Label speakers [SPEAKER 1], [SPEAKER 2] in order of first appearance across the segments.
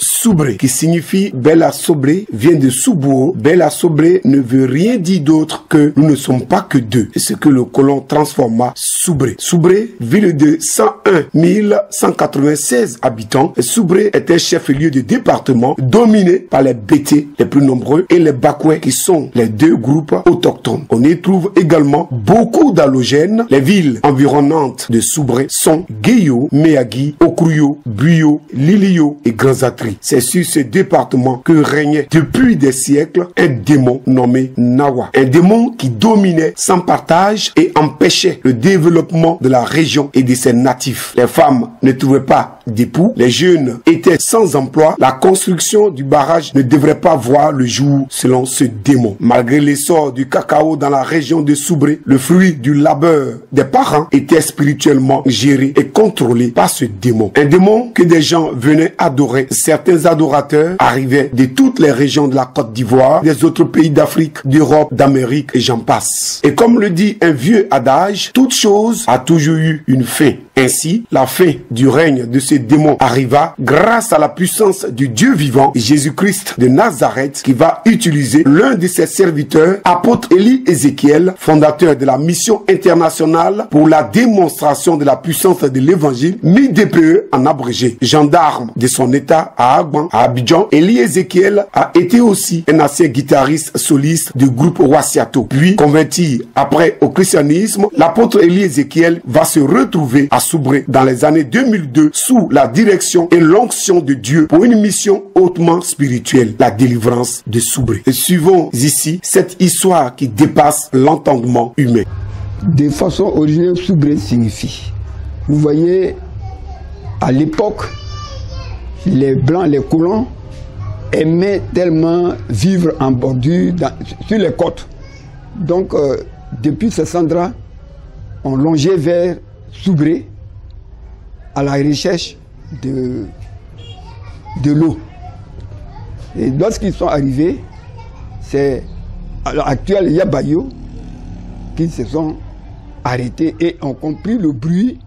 [SPEAKER 1] Soubré, qui signifie Bella Sobré, vient de Soubuo. Bella Sobré ne veut rien dire d'autre que nous ne sommes pas que deux. C'est ce que le colon transforma Soubré. Soubré, ville de 101 196 habitants. Soubré était chef-lieu de département dominé par les Bété, les plus nombreux, et les Bakoué, qui sont les deux groupes autochtones. On y trouve également beaucoup d'allogènes. Les villes environnantes de Soubré sont Guéyo, Méagui, Okruyo, Buyo, Lilio et Granzatri. C'est sur ce département que régnait depuis des siècles un démon nommé Nawa. Un démon qui dominait sans partage et empêchait le développement de la région et de ses natifs. Les femmes ne trouvaient pas d'époux, les jeunes étaient sans emploi, la construction du barrage ne devrait pas voir le jour selon ce démon. Malgré l'essor du cacao dans la région de Soubré, le fruit du labeur des parents était spirituellement géré et contrôlé par ce démon. Un démon que des gens venaient adorer. Certains adorateurs arrivaient de toutes les régions de la Côte d'Ivoire, des autres pays d'Afrique, d'Europe, d'Amérique et j'en passe. Et comme le dit un vieux adage, toute chose a toujours eu une fin. Ainsi, la fin du règne de ce démon arriva grâce à la puissance du Dieu vivant, Jésus-Christ de Nazareth, qui va utiliser l'un de ses serviteurs, apôtre Élie Ézéchiel, fondateur de la mission internationale pour la démonstration de la puissance de l'évangile, MIDPE en abrégé. Gendarme de son état à Agban, à Abidjan, Élie Ézéchiel a été aussi un ancien guitariste soliste du groupe Wassiato. Puis, converti après au christianisme, l'apôtre Élie Ézéchiel va se retrouver à Soubré dans les années 2002 sous la direction et l'onction de Dieu pour une mission hautement spirituelle, la délivrance de Soubré. Et suivons ici cette histoire qui dépasse l'entendement humain.
[SPEAKER 2] De façon originelle, Soubré signifie, vous voyez, à l'époque, les blancs, les colons aimaient tellement vivre en bordure sur les côtes. Donc, depuis Sassandra, on longeait vers Soubré à la recherche de l'eau. Et lorsqu'ils sont arrivés, c'est à l'heure actuelle les Yabayo qui se sont arrêtés et ont compris le bruit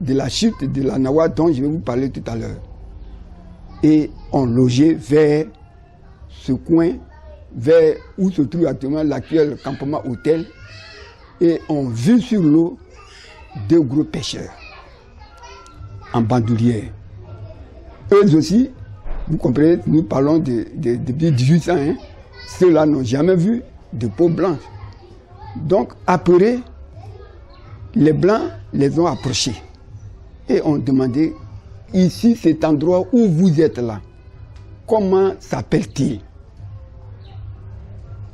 [SPEAKER 2] de la chute de la Nawa dont je vais vous parler tout à l'heure. Et ont logé vers ce coin, vers où se trouve actuellement l'actuel campement hôtel, et ont vu sur l'eau deux gros pêcheurs en bandoulière. Eux aussi, vous comprenez, nous parlons depuis 1800, hein, ceux-là n'ont jamais vu de peau blanche. Donc, après, les Blancs les ont approchés et ont demandé, ici, cet endroit où vous êtes là, comment s'appelle-t-il?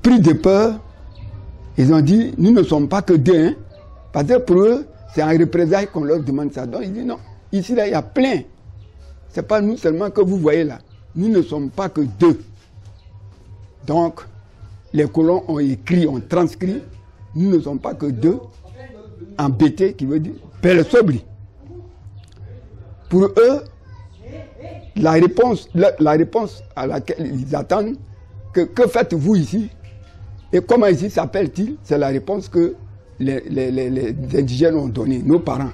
[SPEAKER 2] Pris de peur, ils ont dit, nous ne sommes pas que deux, hein, parce que pour eux, c'est en représailles qu'on leur demande ça. Donc, ils disent non, ici, là, il y a plein. Ce n'est pas nous seulement que vous voyez là. Nous ne sommes pas que deux. Donc, les colons ont écrit, ont transcrit, nous ne sommes pas que deux, en BT, qui veut dire Père Sobli. Pour eux, la réponse à laquelle ils attendent, que faites-vous ici? Et comment ici s'appelle-t-il? C'est la réponse que les indigènes ont donnée, nos parents.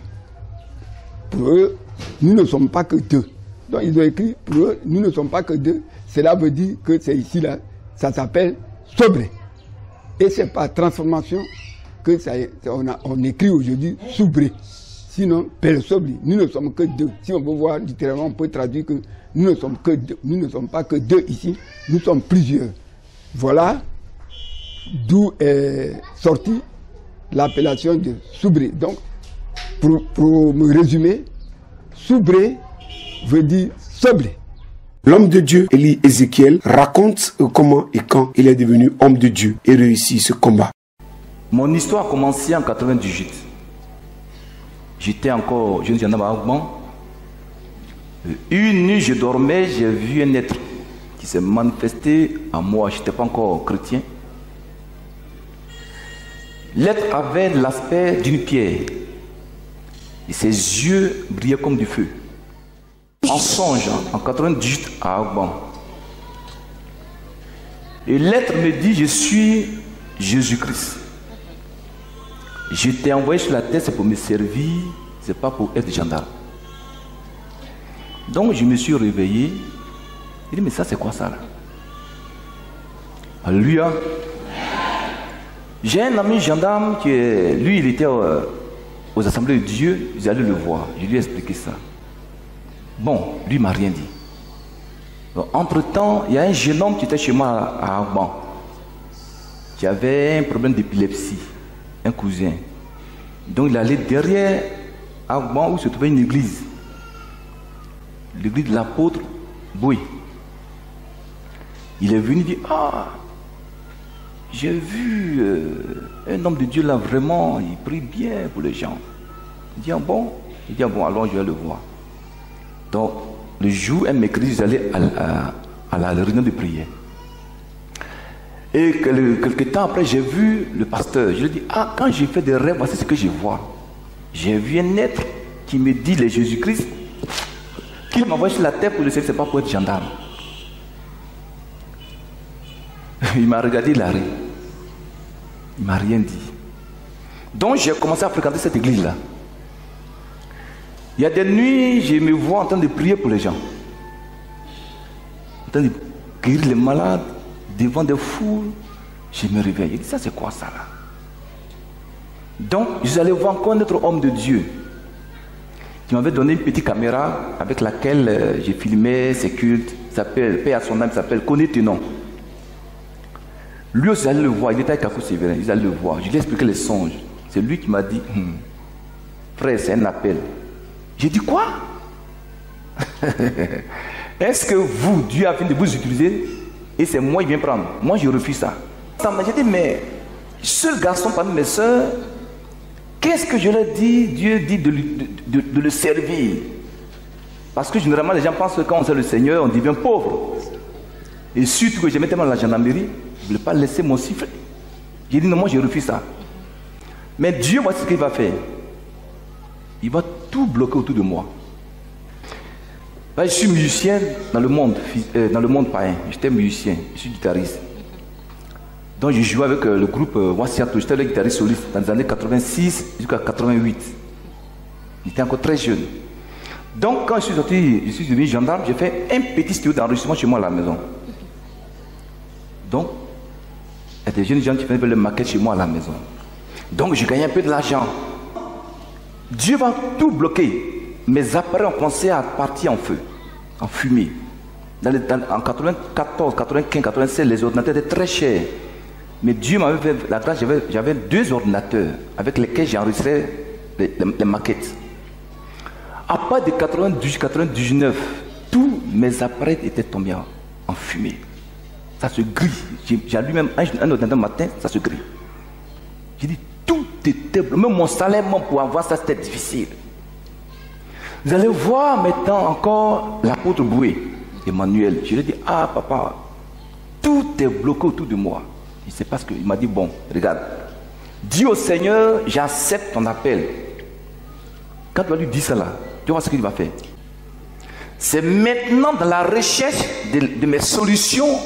[SPEAKER 2] Pour eux, nous ne sommes pas que deux. Donc ils ont écrit, pour eux, nous ne sommes pas que deux. Cela veut dire que c'est ici, là, ça s'appelle Sobré. Et c'est par transformation que on écrit aujourd'hui Soubré. Sinon, Père Sobli, nous ne sommes que deux. Si on veut voir littéralement, on peut traduire que nous ne sommes que deux. Nous ne sommes pas que deux ici, nous sommes plusieurs. Voilà d'où est sortie l'appellation de Soubré. Donc, pour me résumer, Soubré veut dire Sobré.
[SPEAKER 1] L'homme de Dieu, Élie Ézéchiel, raconte comment et quand il est devenu homme de Dieu et réussit ce combat.
[SPEAKER 3] Mon histoire a commencé en 98. J'étais encore jeune gendarme à Agban. Une nuit, je dormais, j'ai vu un être qui s'est manifesté à moi. Je n'étais pas encore chrétien. L'être avait l'aspect d'une pierre. Et ses yeux brillaient comme du feu. En songe, en 98 à Agban. Et l'être me dit, je suis Jésus-Christ. Je t'ai envoyé sur la terre, c'est pour me servir, c'est pas pour être gendarme. Donc je me suis réveillé Il dit, mais ça c'est quoi ça là? Alléluia. J'ai un ami gendarme qui est, lui il était aux assemblées de Dieu, ils allaient le voir, je lui ai expliqué ça. Bon, lui m'a rien dit. Entre temps, il y a un jeune homme qui était chez moi à Agban, qui avait un problème d'épilepsie, un cousin. Donc il allait derrière Agban où se trouvait une église, l'église de l'apôtre Bouy. Il est venu dire, ah, j'ai vu un homme de Dieu là, vraiment, il prie bien pour les gens. Il dit, ah bon? Il dit, ah bon, alors je vais le voir. Donc, le jour, un mercredi, j'allais à la réunion de prière. Et quelques temps après, j'ai vu le pasteur. Je lui ai dit, ah, quand j'ai fait des rêves, voici ce que je vois. J'ai vu un être qui me dit, le Jésus-Christ, qu'il m'envoie sur la terre pour le servir, c'est pas pour être gendarme. Il m'a regardé, il a ri. Il m'a rien dit. Donc j'ai commencé à fréquenter cette église-là. Il y a des nuits, je me vois en train de prier pour les gens. En train de guérir les malades, devant des foules. Je me réveille. Je dis, ça c'est quoi ça là? Donc, je suis allé voir encore un autre homme de Dieu qui m'avait donné une petite caméra avec laquelle j'ai filmé ses cultes. Il s'appelle, paix à son âme, il s'appelle Connais tes noms. Lui aussi, j'allais le voir, il était avec Kakou Sévérin, ils allaient le voir. Je lui ai expliqué les songes. C'est lui qui m'a dit, frère, c'est un appel. J'ai dit, quoi? Est-ce que vous, Dieu a fini de vous utiliser et c'est moi qui viens prendre? Moi, je refuse ça. J'ai dit, mais seul garçon parmi mes soeurs, qu'est-ce que je leur dis? Dieu dit de le servir. Parce que généralement, les gens pensent que quand on sert le Seigneur, on devient pauvre. Et surtout que j'aimais tellement la gendarmerie, je ne voulais pas laisser mon sifflet. J'ai dit non, moi je refuse ça. Mais Dieu, voici ce qu'il va faire. Il va tout bloquer autour de moi. Là, je suis musicien dans le monde païen. J'étais musicien, je suis guitariste. Donc je jouais avec le groupe Wassiato. J'étais le guitariste soliste dans les années 86 jusqu'à 88. J'étais encore très jeune. Donc quand je suis sorti, je suis devenu gendarme, j'ai fait un petit studio d'enregistrement chez moi à la maison. Donc, il y a des jeunes gens qui faisaient le maquette chez moi à la maison. Donc, je gagnais un peu de l'argent. Dieu va tout bloquer. Mes appareils ont commencé à partir en feu, en fumée. En 94, 95, 96, les ordinateurs étaient très chers. Mais Dieu m'avait fait la grâce, j'avais 2 ordinateurs avec lesquels j'enregistrais les maquettes. À part de 98, 99, tous mes appareils étaient tombés en fumée. Ça se grille. J'ai allumé même un ordinateur matin, ça se grille. J'ai dit, tout était bleu. Même mon salaire, pour avoir ça, c'était difficile. Vous allez voir maintenant encore l'apôtre Boué, Emmanuel. Je lui ai dit, ah papa, tout est bloqué autour de moi. Je ne sais pas ce qu'il m'a dit, bon, regarde. Dis au Seigneur, j'accepte ton appel. Quand tu vas lui dire ça là, tu vois ce qu'il va faire. C'est maintenant dans la recherche de mes solutions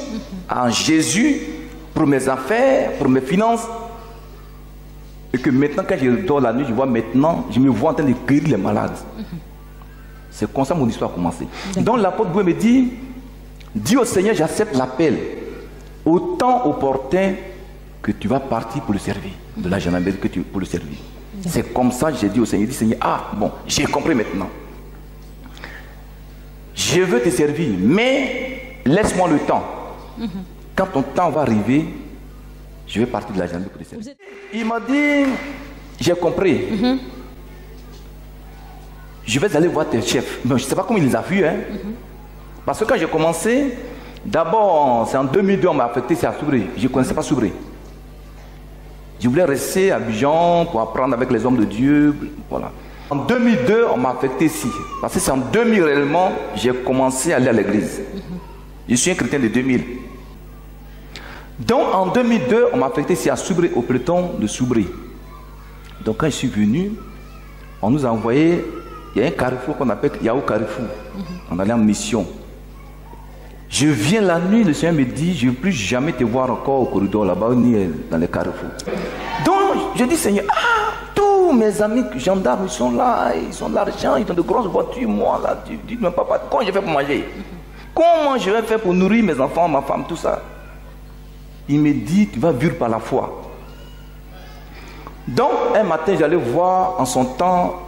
[SPEAKER 3] en Jésus, pour mes affaires, pour mes finances. Et que maintenant, quand je dors la nuit, je vois maintenant, je me vois en train de guérir les malades. C'est comme ça que mon histoire a commencé. Donc l'apôtre Boué me dit, dis au Seigneur, j'accepte l'appel. Au temps opportun que tu vas partir pour le servir. De la gendarmerie pour le servir. C'est comme ça que j'ai dit au Seigneur, Seigneur, ah bon, j'ai compris maintenant. Je veux te servir, mais laisse-moi le temps. Quand ton temps va arriver, je vais partir de la gendarmerie pour te servir. Il m'a dit, j'ai compris. Je vais aller voir tes chefs. Mais je ne sais pas comment il les a vus. Hein. Parce que quand j'ai commencé, d'abord, c'est en 2002, on m'a affecté à Soubré. Je ne connaissais pas Soubré. Je voulais rester à Abidjan pour apprendre avec les hommes de Dieu. Voilà. En 2002, on m'a affecté ici. Parce que c'est en 2000 réellement, j'ai commencé à aller à l'église. Je suis un chrétien de 2000. Donc en 2002, on m'a affecté ici à Soubré, au peloton de Soubré. Donc quand je suis venu, on nous a envoyé, il y a un carrefour qu'on appelle Yahoo Carrefour. On allait en mission. Je viens la nuit, le Seigneur me dit, je ne veux plus jamais te voir encore au corridor là-bas, ni dans les carrefours. Donc je dis, Seigneur, tous mes amis gendarmes, ils sont là, ils ont de l'argent, ils ont de grosses voitures, moi là, tu dis, mais papa, comment je fais pour manger? Comment je vais faire pour nourrir mes enfants, ma femme, tout ça? Il me dit, tu vas vivre par la foi. Donc, un matin, j'allais voir en son temps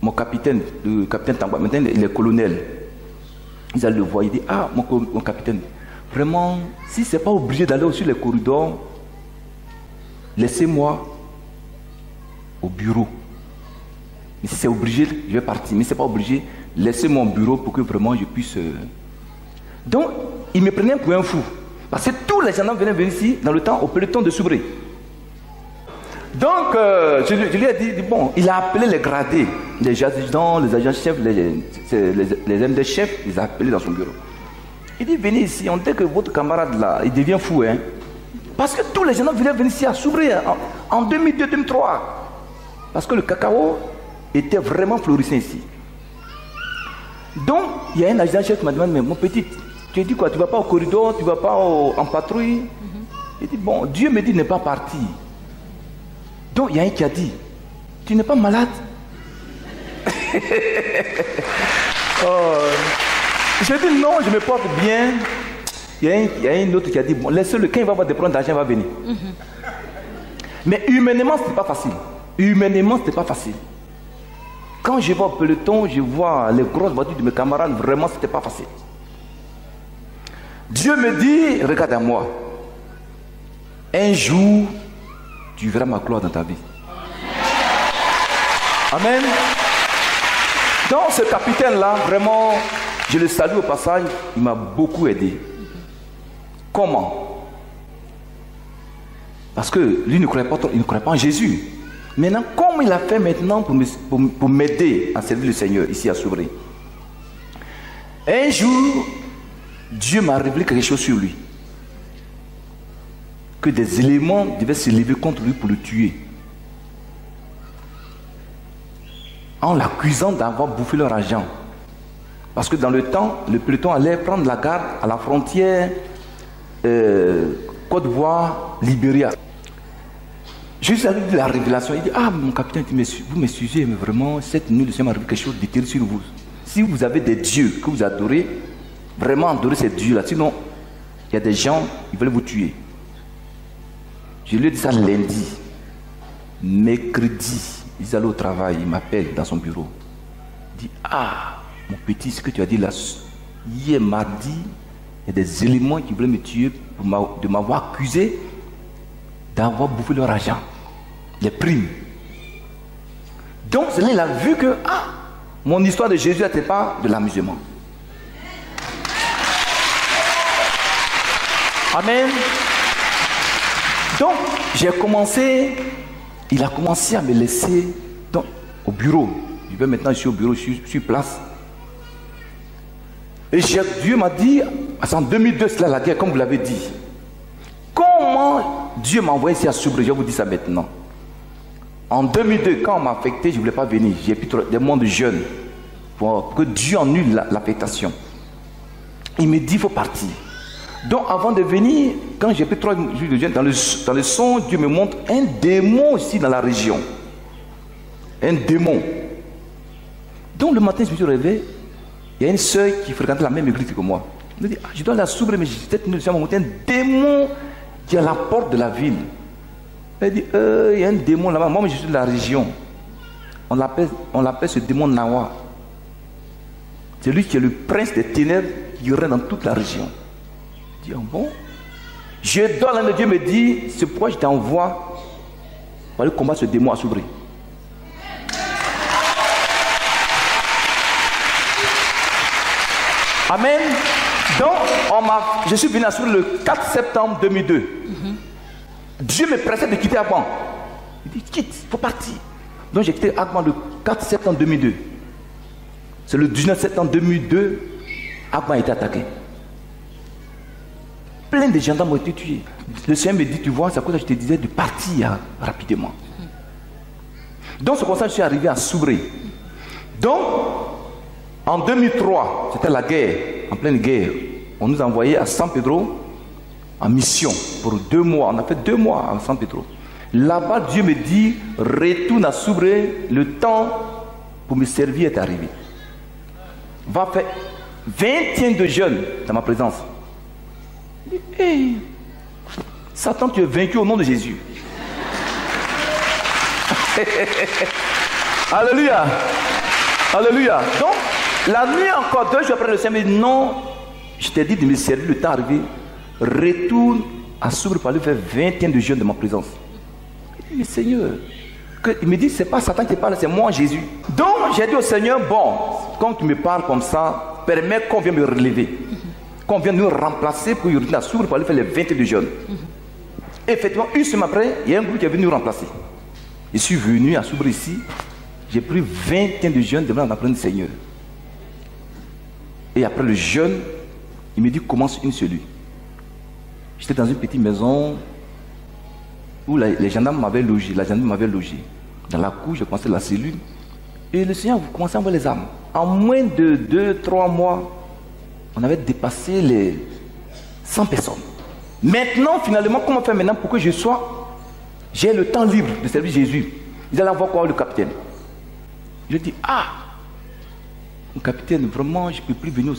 [SPEAKER 3] mon capitaine, le capitaine Tamba. Maintenant, il est colonel. Ils allaient le voir, il dit, ah, mon capitaine, vraiment, si ce n'est pas obligé d'aller sur les corridors, laissez-moi au bureau. Mais si c'est obligé, je vais partir. Mais si ce n'est pas obligé, laissez-moi au bureau pour que vraiment je puisse... Donc, il me prenait pour un fou. Parce que tous les gendarmes venaient venir ici, dans le temps, au peloton de Soubré. Donc, je lui ai dit, bon, il a appelé les gradés, les adjudants, les agents chefs, les MD chefs, il les a appelés dans son bureau. Il dit, venez ici, on dit que votre camarade là, il devient fou, hein. Parce que tous les gendarmes venaient venir ici à Soubré en 2002-2003. Parce que le cacao était vraiment florissant ici. Donc, il y a un agent chef qui m'a demandé, mais mon petit, tu dis quoi, tu ne vas pas au corridor, tu ne vas pas en patrouille? Il dit, bon, Dieu me dit de ne pas partir. Donc, il y a un qui a dit, tu n'es pas malade? J'ai dit, non, je me porte bien. Il y a un autre qui a dit, bon, laissez-le, quand il va avoir des problèmes d'argent, il va venir. Mais humainement, ce n'est pas facile. Humainement, ce n'est pas facile. Quand je vois au peloton, je vois les grosses voitures de mes camarades, vraiment, ce n'était pas facile. Dieu me dit, regarde à moi. Un jour, tu verras ma gloire dans ta vie. Amen. Donc ce capitaine-là, vraiment, je le salue au passage, il m'a beaucoup aidé. Comment? Parce que lui il ne croyait pas en Jésus. Maintenant, comment il a fait maintenant pour m'aider à servir le Seigneur ici à Soubré? Un jour, Dieu m'a révélé quelque chose sur lui. Que des éléments devaient se lever contre lui pour le tuer. En l'accusant d'avoir bouffé leur argent. Parce que dans le temps, le peloton allait prendre la garde à la frontière Côte d'Ivoire, Libéria. Juste à lui de la révélation, il dit, ah mon capitaine, vous m'excusez, mais vraiment, cette nuit, le Seigneur m'a révélé quelque chose de terrible sur vous. Si vous avez des dieux que vous adorez, vraiment adorez ces dieux-là. Sinon, il y a des gens, ils veulent vous tuer. Je lui ai dit ça lundi. Mercredi, ils allaient au travail, il m'appelle dans son bureau. Il dit, ah, mon petit, ce que tu as dit là, hier mardi, il y a des éléments qui voulaient me tuer de m'avoir accusé d'avoir bouffé leur argent, les primes. Donc, il a vu que, ah, mon histoire de Jésus n'était pas de l'amusement. Amen. Donc, il a commencé à me laisser au bureau. Je vais maintenant, je suis au bureau, je suis sur place. Et Dieu m'a dit, en 2002, c'est la guerre, comme vous l'avez dit. Comment Dieu m'a envoyé ici à Soubré? Je vous dis ça maintenant. En 2002, quand on m'a affecté, je ne voulais pas venir. J'ai pris des mondes jeunes pour que Dieu annule l'affectation. Il me dit, il faut partir. Donc avant de venir, quand j'ai pris 3 jours de jeûne, dans le son, Dieu me montre un démon ici dans la région. Un démon. Donc le matin, je me suis réveillé, il y a une soeur qui fréquentait la même église que moi. Elle me dit, ah, je dois la Soubré, mais j'ai monté un démon qui est à la porte de la ville. Elle dit, il y a un démon là-bas. Moi, je suis de la région. On l'appelle ce démon Nawa. C'est lui qui est le prince des ténèbres qui règne dans toute la région. Je dis, oh bon? Je dois, l'un de Dieu me dit, c'est pourquoi je t'envoie pour aller combattre ce démon à Soubré. Amen. Donc, je suis venu à Soubré le 4 septembre 2002. Dieu me pressait de quitter Agban. Il dit, quitte, il faut partir. Donc j'ai quitté Agban le 4 septembre 2002. C'est le 19 septembre 2002, Agban a été attaqué. Plein de gendarmes ont été tués. Le Seigneur me dit, tu vois, c'est à cause que je te disais de partir rapidement. Donc c'est comme ça que je suis arrivé à Soubré. Donc, en 2003, c'était la guerre, en pleine guerre. On nous a envoyés à San Pedro en mission pour 2 mois. On a fait 2 mois à San Pedro. Là-bas, Dieu me dit, retourne à Soubré, le temps pour me servir est arrivé. Va faire 21 de jeunes dans ma présence. Hey, Satan, tu es vaincu au nom de Jésus. Alléluia. Alléluia. Donc, la nuit encore, 2 jours après, le Seigneur me dit non, je t'ai dit de me servir, le temps arrivé. Retourne à Soubre pour aller faire 21 de jeûne de ma présence. Mais Seigneur, il me dit, c'est pas Satan qui parle, c'est moi Jésus. Donc j'ai dit au Seigneur, bon, quand tu me parles comme ça, permets qu'on vienne me relever, qu'on vienne nous remplacer pour retourner à Soubre pour aller faire les 22 de jeûne. Effectivement, une semaine après, il y a un groupe qui est venu nous remplacer. Je suis venu à Soubre ici, j'ai pris 21 de jeûne devant la présence du Seigneur. Et après le jeûne, il me dit, commence une cellule. J'étais dans une petite maison où les gendarmes m'avaient logé. La gendarme m'avait logé. Dans la cour, j'ai commencé la cellule. Et le Seigneur commençait à envoyer les armes. En moins de 2-3 mois, on avait dépassé les 100 personnes. Maintenant, finalement, comment faire maintenant pour que j'ai le temps libre de servir Jésus? Ils allaient voir quoi, le capitaine? Je dis, ah, mon capitaine, vraiment, je ne peux plus venir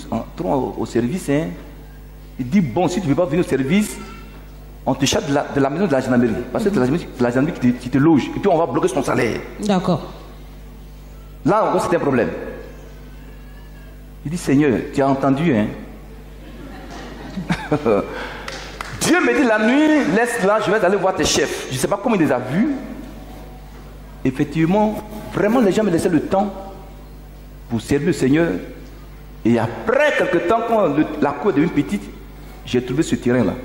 [SPEAKER 3] au service. Hein. Il dit, bon, si tu ne veux pas venir au service, on te chasse de la maison de la gendarmerie. Parce que c'est la gendarmerie qui te loge. Et puis on va bloquer son salaire. D'accord. Là, encore, c'était un problème. Il dit, Seigneur, tu as entendu, hein? Dieu me dit la nuit, laisse là, je vais aller voir tes chefs. Je ne sais pas comment il les a vus. Effectivement, vraiment, les gens me laissaient le temps pour servir le Seigneur. Et après quelques temps, quand la cour est devenue petite, j'ai trouvé ce terrain-là.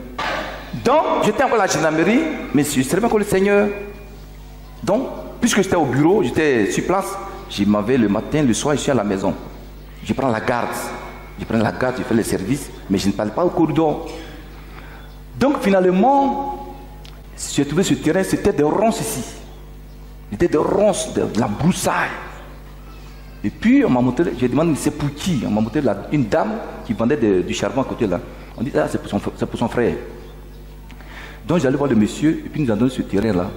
[SPEAKER 3] Donc, j'étais encore à la gendarmerie, mais je savais encore le Seigneur. Donc, puisque j'étais au bureau, j'étais sur place, je m'en vais le matin, le soir, je suis à la maison. Je prends la garde. Je fais les services, mais je ne parle pas au corridor. Donc, finalement, j'ai trouvé ce terrain, c'était des ronces ici. C'était des ronces, de la broussaille. Et puis, on m'a montré, j'ai demandé, c'est pour qui? On m'a montré une dame qui vendait du charbon à côté là. On dit, ah, c'est pour son frère. Donc, j'allais voir le monsieur, et puis nous avons donné ce terrain-là.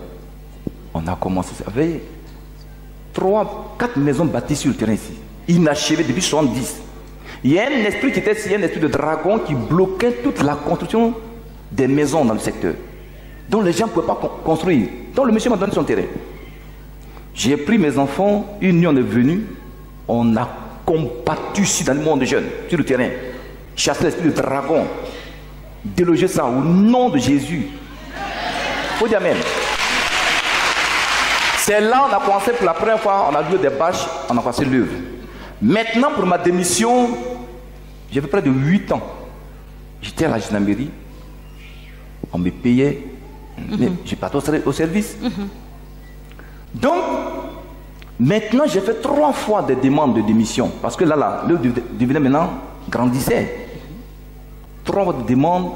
[SPEAKER 3] On a commencé, ça avait 3-4 maisons bâties sur le terrain ici, inachevées depuis 70. Il y a un esprit qui était ici, un esprit de dragon qui bloquait toute la construction des maisons dans le secteur. Donc, les gens ne pouvaient pas construire. Donc, le monsieur m'a donné son terrain. J'ai pris mes enfants, une nuit on est venu, on a combattu ici dans le monde jeune, sur le terrain, chassé l'esprit de dragon, déloger ça au nom de Jésus. Faut dire Amen. C'est là on a commencé pour la première fois, on a joué des bâches, on a passé l'œuvre. Maintenant pour ma démission, j'ai fait près de 8 ans. J'étais à la gendarmerie, on me payait, mais j'ai pas au service. Donc, maintenant j'ai fait 3 fois des demandes de démission, parce que là, l'œuvre devenait maintenant grandissait. 3 fois de demandes,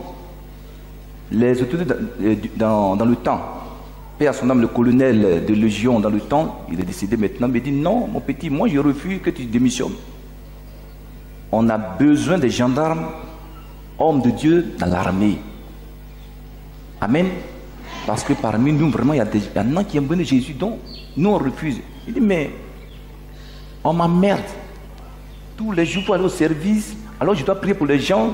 [SPEAKER 3] les autorités dans le temps, paix à son âme, le colonel de Légion dans le temps, il a décidé maintenant, il me dit non mon petit, moi je refuse que tu démissionnes. On a besoin des gendarmes, hommes de Dieu dans l'armée. Amen. Parce que parmi nous, vraiment, il y en a qui aiment bien Jésus, donc nous on refuse. Il dit mais on m'emmerde. Tous les jours pour aller au service, alors je dois prier pour les gens.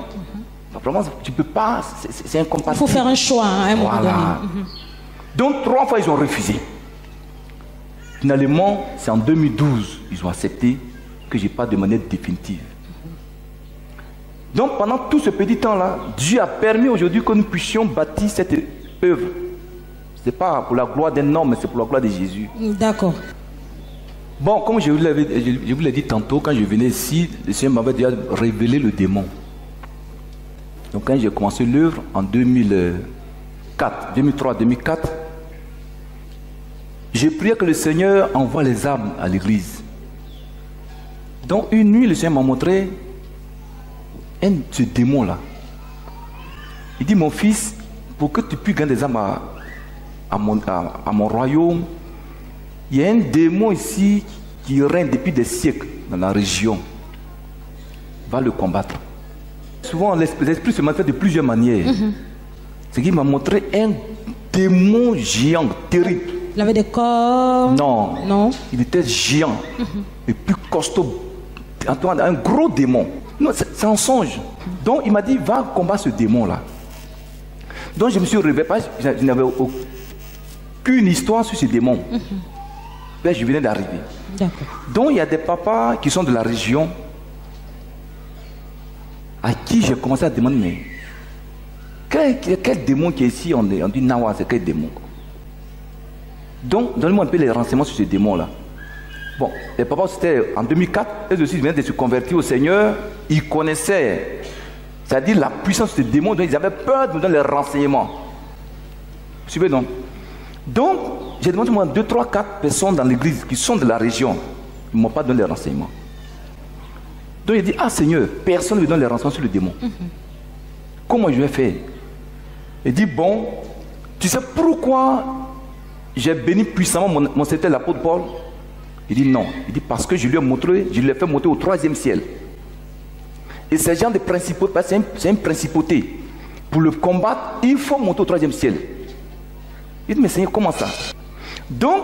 [SPEAKER 3] Vraiment, tu ne peux pas, c'est incompatible. Il faut faire un choix à un moment donné. Donc 3 fois ils ont refusé. Finalement, c'est en 2012 ils ont accepté que je parte de manière définitive. Donc pendant tout ce petit temps-là, Dieu a permis aujourd'hui que nous puissions bâtir cette œuvre. Ce n'est pas pour la gloire d'un homme, mais c'est pour la gloire de Jésus. D'accord. Bon, comme je vous l'ai dit tantôt, quand je venais ici, le Seigneur m'avait déjà révélé le démon. Donc quand j'ai commencé l'œuvre en 2003-2004, j'ai prié que le Seigneur envoie les armes à l'église. Donc une nuit, le Seigneur m'a montré ce démon-là. Il dit, mon fils, pour que tu puisses gagner des armes à mon royaume, il y a un démon ici qui règne depuis des siècles dans la région. Va le combattre. Souvent, l'esprit se manifeste de plusieurs manières. C'est qu'il m'a montré un démon géant, terrible. Il avait des corps? Non. Non. Il était géant. Et plus costaud. Un gros démon. Non, c'est un songe. Donc il m'a dit, va combattre ce démon-là. Donc je me suis réveillé, je n'avais aucune histoire sur ce démon. Là, je venais d'arriver. Donc il y a des papas qui sont de la région à qui j'ai commencé à demander, mais quel démon qui est ici? On dit Nawa, c'est quel démon? Donc, donnez-moi un peu les renseignements sur ce démon-là. Bon, les papas, c'était en 2004, eux aussi, ils venaient de se convertir au Seigneur. Ils connaissaient, c'est-à-dire la puissance de ce démon, donc ils avaient peur de me donner les renseignements. Vous suivez donc? Donc, j'ai demandé moi 2, 3, 4 personnes dans l'église qui sont de la région. Ils ne m'ont pas donné les renseignements. Donc, il dit, ah Seigneur, personne ne me donne les renseignements sur le démon. Comment je vais faire? Il dit, bon, tu sais pourquoi j'ai béni puissamment mon serviteur l'apôtre Paul? Il dit non. Il dit parce que je lui ai montré, je lui ai fait monter au 3e ciel. Et ce genre de principauté, c'est une principauté. Pour le combattre, il faut monter au 3e ciel. Il dit mais Seigneur, comment ça? Donc,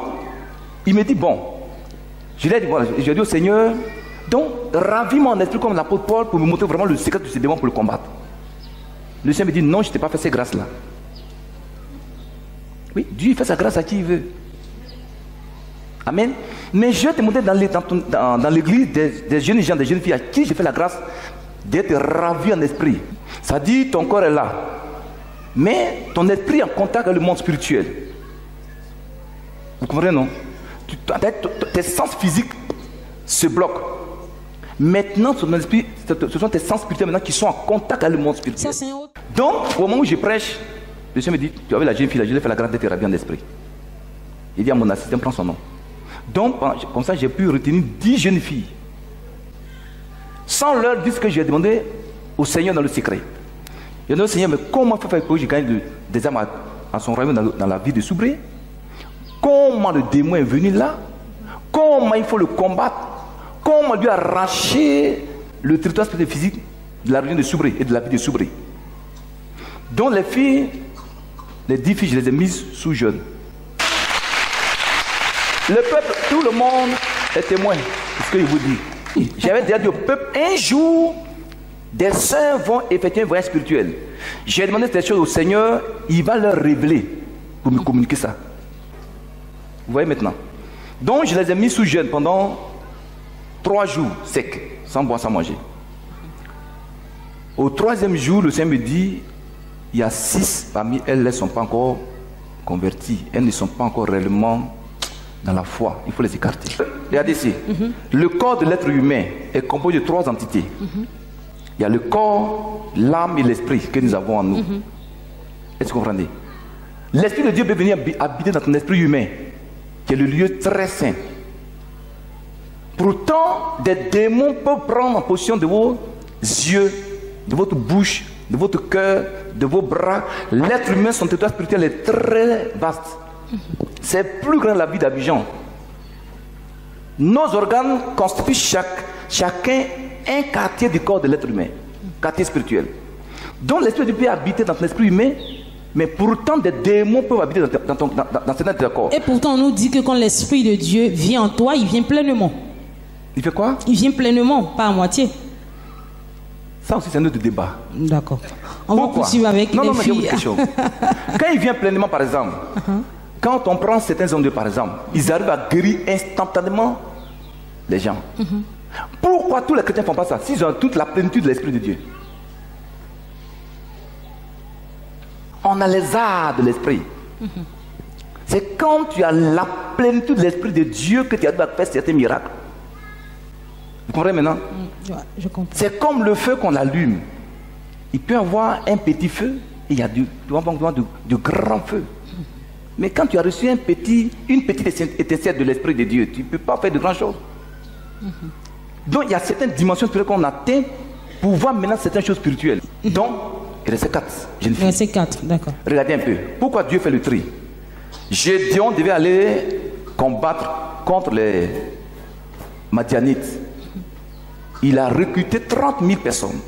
[SPEAKER 3] il me dit bon. Je lui ai dit, voilà, je lui ai dit au Seigneur, donc ravis mon esprit comme l'apôtre Paul pour me montrer vraiment le secret de ce démon pour le combattre. Le Seigneur me dit non, je ne t'ai pas fait ces grâces-là. Oui, Dieu fait sa grâce à qui il veut. Amen. Mais je vais te montrer dans l'église des jeunes gens, des jeunes filles à qui j'ai fait la grâce d'être ravi en esprit. Ça dit ton corps est là, mais ton esprit est en contact avec le monde spirituel. Vous comprenez, non? Tes sens physiques se bloquent. Maintenant, ce sont tes sens spirituels maintenant qui sont en contact avec le monde spirituel. Donc, au moment où je prêche, le Seigneur me dit, tu avais la jeune fille là, je lui ai fait la grâce d'être ravi en esprit. Il dit à mon assistant, prends son nom. Donc, comme ça, j'ai pu retenir 10 jeunes filles. Sans leur dire ce que j'ai demandé au Seigneur dans le secret. Il dit au Seigneur, mais comment faire pour que je gagne des âmes à son royaume dans la vie de Soubré? Comment le démon est venu là? Comment il faut le combattre? Comment lui arracher le territoire spirituel physique de la région de Soubré et de la vie de Soubré? Donc les filles, les 10 filles, je les ai mises sous jeûne. Le peuple, tout le monde est témoin de ce que je vous dis. J'avais déjà dit au peuple, un jour, des saints vont effectuer un voyage spirituel. J'ai demandé ces choses au Seigneur, il va leur révéler pour me communiquer ça. Vous voyez maintenant? Donc je les ai mis sous jeûne pendant 3 jours secs, sans boire, sans manger. Au 3e jour, le Seigneur me dit, il y a 6 parmi elles, elles ne sont pas encore converties, elles ne sont pas encore réellement dans la foi, il faut les écarter. Regardez ici, le corps de l'être humain est composé de 3 entités. Il y a le corps, l'âme et l'esprit que nous avons en nous. Est-ce que vous comprenez? L'esprit de Dieu peut venir habiter dans ton esprit humain, qui est le lieu très saint. Pourtant, des démons peuvent prendre en possession de vos yeux, de votre bouche, de votre cœur, de vos bras. L'être humain, son territoire spirituel est très vaste. C'est plus grand que la ville d'Abidjan. Nos organes constituent chacun un quartier du corps de l'être humain, quartier spirituel. Donc l'esprit de Dieu peut habiter dans ton esprit humain, mais pourtant des démons peuvent habiter dans certains corps.
[SPEAKER 4] Et pourtant on nous dit que quand l'esprit de Dieu vient en toi, il vient pleinement.
[SPEAKER 3] Il fait quoi? Il
[SPEAKER 4] vient pleinement, pas à moitié.
[SPEAKER 3] Ça aussi c'est un autre débat.
[SPEAKER 4] D'accord. On va poursuivre avec les filles.
[SPEAKER 3] Non, quelque chose. Quand il vient pleinement, par exemple, quand on prend certains hommes de par exemple, ils arrivent à guérir instantanément les gens. Pourquoi tous les chrétiens ne font pas ça s'ils ont toute la plénitude de l'Esprit de Dieu? On a les arts de l'Esprit. C'est quand tu as la plénitude de l'Esprit de Dieu que tu as faire certains miracles. Vous comprenez maintenant?
[SPEAKER 4] Je comprends. C'est
[SPEAKER 3] comme le feu qu'on allume. Il peut y avoir un petit feu et il y a du grand feu. Mais quand tu as reçu une petite étincelle de l'Esprit de Dieu, tu ne peux pas faire de grandes choses. Donc il y a certaines dimensions spirituelles qu'on atteint pour voir maintenant certaines choses spirituelles. Donc, il reste 4 jeunes filles.
[SPEAKER 4] Verset 4, d'accord.
[SPEAKER 3] Regardez un peu. Pourquoi Dieu fait le tri? Gédéon devait aller combattre contre les Madianites. Il a recruté 30 000 personnes.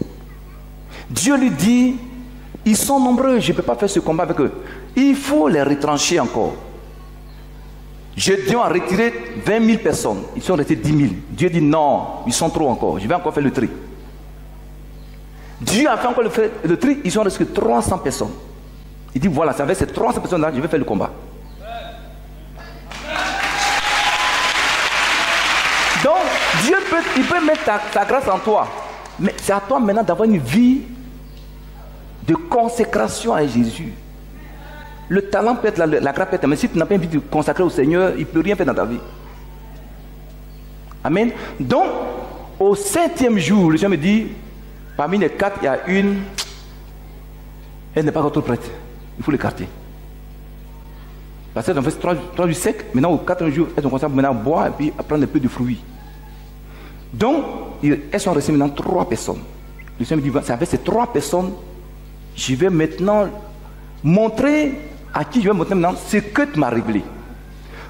[SPEAKER 3] Dieu lui dit, ils sont nombreux, je ne peux pas faire ce combat avec eux. Il faut les retrancher encore. Gédéon a retiré 20 000 personnes. Ils sont restés 10 000. Dieu dit non, ils sont trop encore. Je vais encore faire le tri. Dieu a fait encore le tri, ils sont restés 300 personnes. Il dit voilà, c'est avec ces 300 personnes-là, je vais faire le combat. Donc, Dieu peut mettre ta grâce en toi. Mais c'est à toi maintenant d'avoir une vie de consécration à Jésus. Le talent peut être là, la grâce peut être là, mais si tu n'as pas envie de consacrer au Seigneur, il ne peut rien faire dans ta vie. Amen. Donc, au 7e jour, le Seigneur me dit, parmi les 4, il y a une, elle n'est pas encore prête. Il faut l'écarter. Parce qu'elles ont fait 3 jours secs, maintenant au 4e jour, elles ont commencé maintenant à boire et puis à prendre un peu de fruits. Donc, elles sont restées maintenant 3 personnes. Le Seigneur me dit, c'est avec ces 3 personnes, je vais maintenant montrer à qui je vais montrer maintenant ce que tu m'as révélé.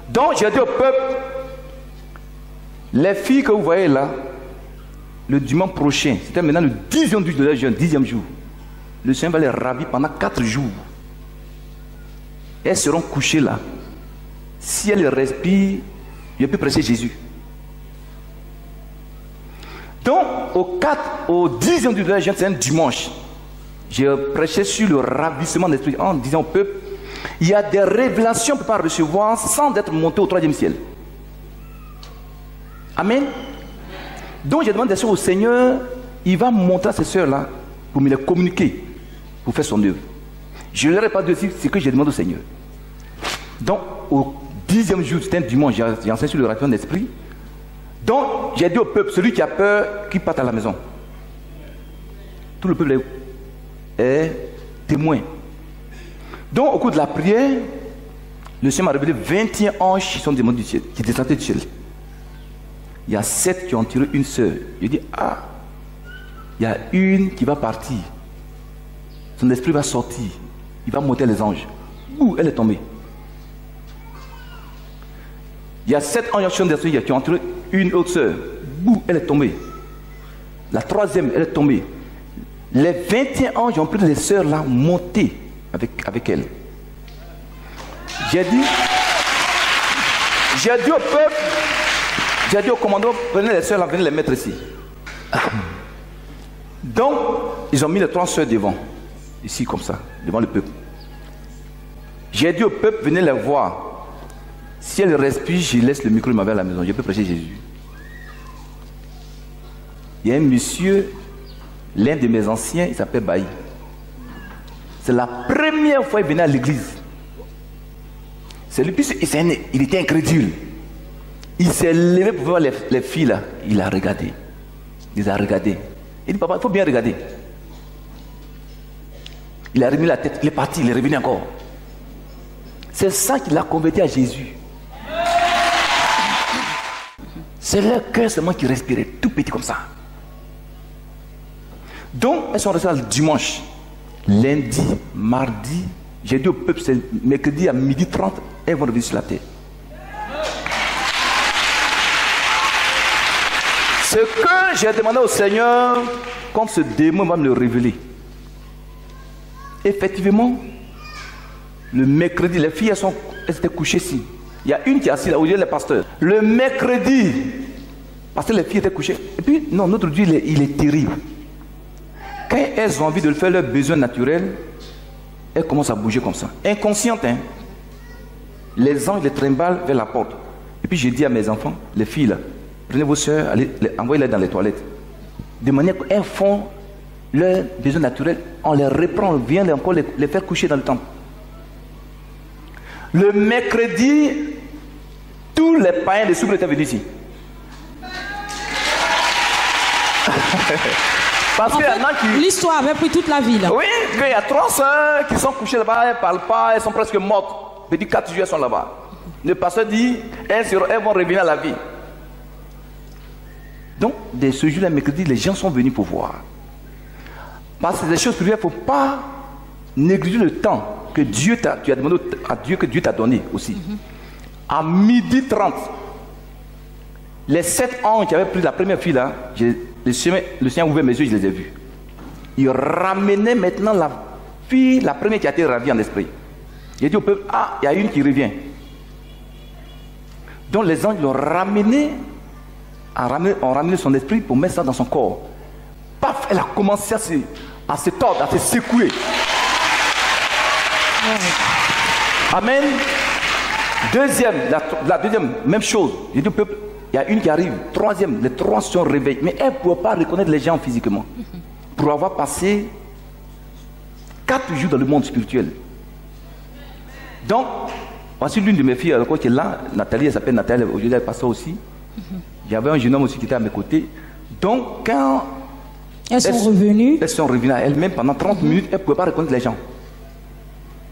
[SPEAKER 3] Donc, j'ai dit au peuple, les filles que vous voyez là, le dimanche prochain, c'était maintenant le 10e jour de leur jeûne, 10e jour. Le Seigneur va les ravir pendant 4 jours. Elles seront couchées là. Si elles respirent, je peux prêcher Jésus. Donc, au 10e jour de leur jeûne, c'est un dimanche. J'ai prêché sur le ravissement d'esprit en disant au peuple, il y a des révélations qu'on ne peut pas recevoir sans être monté au 3e ciel. Amen. Donc j'ai demandé au Seigneur, il va montrer à ces sœurs-là pour me les communiquer, pour faire son œuvre. Je ne leur ai pas dit ce que j'ai demandé au Seigneur. Donc au 10e jour, c'était un dimanche, j'ai enseigné sur le ravissement d'esprit. Donc j'ai dit au peuple, celui qui a peur, qu'il parte à la maison. Tout le peuple est témoin. Donc au cours de la prière, le Seigneur m'a révélé 21 anges qui sont des mondes du ciel, qui descendaient du ciel. Il y a 7 qui ont tiré une sœur. Je dis, ah, il y a une qui va partir. Son esprit va sortir. Il va monter les anges. Ouh, elle est tombée. Il y a 7 anges qui ont tiré une autre sœur. Ouh, elle est tombée. La 3e, elle est tombée. Les 21 anges ont pris les sœurs là, monter avec elle. J'ai dit au peuple, j'ai dit au commandant, prenez les sœurs là, venez les mettre ici. Donc, ils ont mis les 3 sœurs devant, ici comme ça, devant le peuple. J'ai dit au peuple, venez les voir. Si elles respirent, je laisse le micro vers la maison, je peux prêcher Jésus. Il y a un monsieur, l'un de mes anciens, il s'appelle Bailly. C'est la première fois qu'il venait à l'église. C'est lui, il était incrédule. Il s'est levé pour voir les filles là. Il a regardé. Il les a regardées. Il dit, papa, il faut bien regarder. Il a remis la tête, il est parti, il est revenu encore. C'est ça qui l'a converti à Jésus. C'est leur cœur seulement qui respirait, tout petit comme ça. Donc, elles sont restées le dimanche, lundi, mardi. J'ai dit au peuple, c'est mercredi à 12h30, elles vont revenir sur la terre. Ce que j'ai demandé au Seigneur, quand ce démon va me le révéler. Effectivement, le mercredi, les filles, elles étaient couchées ici. Il y a une qui est assise là où il y a le pasteur. Le mercredi, parce que les filles étaient couchées. Et puis, non, notre Dieu, il est terrible. Quand elles ont envie de faire leurs besoins naturels, elles commencent à bouger comme ça. Inconscientes, hein. Les anges les trimballent vers la porte. Et puis, j'ai dit à mes enfants, les filles là, prenez vos soeurs, envoyez-les dans les toilettes. De manière qu'elles font leurs besoins naturels, on les reprend, on vient encore les faire coucher dans le temple. Le mercredi, tous les païens de Soubre étaient venus ici. Parce qu'il y en a qui...
[SPEAKER 4] L'histoire avait pris toute la ville.
[SPEAKER 3] Oui, il y a 3 sœurs qui sont couchées là-bas, elles ne parlent pas, elles sont presque mortes. Depuis 4 jours, elles sont là-bas. Le pasteur dit, elles vont revenir à la vie. Donc, dès ce jour-là, mercredi, les gens sont venus pour voir. Parce que des choses privées, il ne faut pas négliger le temps que tu as demandé à Dieu, que Dieu t'a donné aussi. À 12h30, les 7 anges qui avaient pris la première fille là, le Seigneur a ouvert mes yeux, je les ai vus. Il ramenait maintenant la fille, la première qui a été ravie en esprit. J'ai dit au peuple, ah, il y a une qui revient. Donc les anges l'ont ramené, ont ramené son esprit pour mettre ça dans son corps. Paf, elle a commencé à se tordre, à se secouer. Amen. Deuxième, la deuxième, même chose. J'ai dit au peuple, il y a une qui arrive. Troisième, les trois sont réveillés. Mais elle ne pouvait pas reconnaître les gens physiquement. Pour avoir passé 4 jours dans le monde spirituel. Donc, voici l'une de mes filles qui est là, Nathalie, elle s'appelle Nathalie, aujourd'hui elle passe aussi. Il y avait un jeune homme aussi qui était à mes côtés. Donc, quand
[SPEAKER 4] elles sont revenues
[SPEAKER 3] elles-mêmes pendant 30 minutes, elles ne pouvaient pas reconnaître les gens.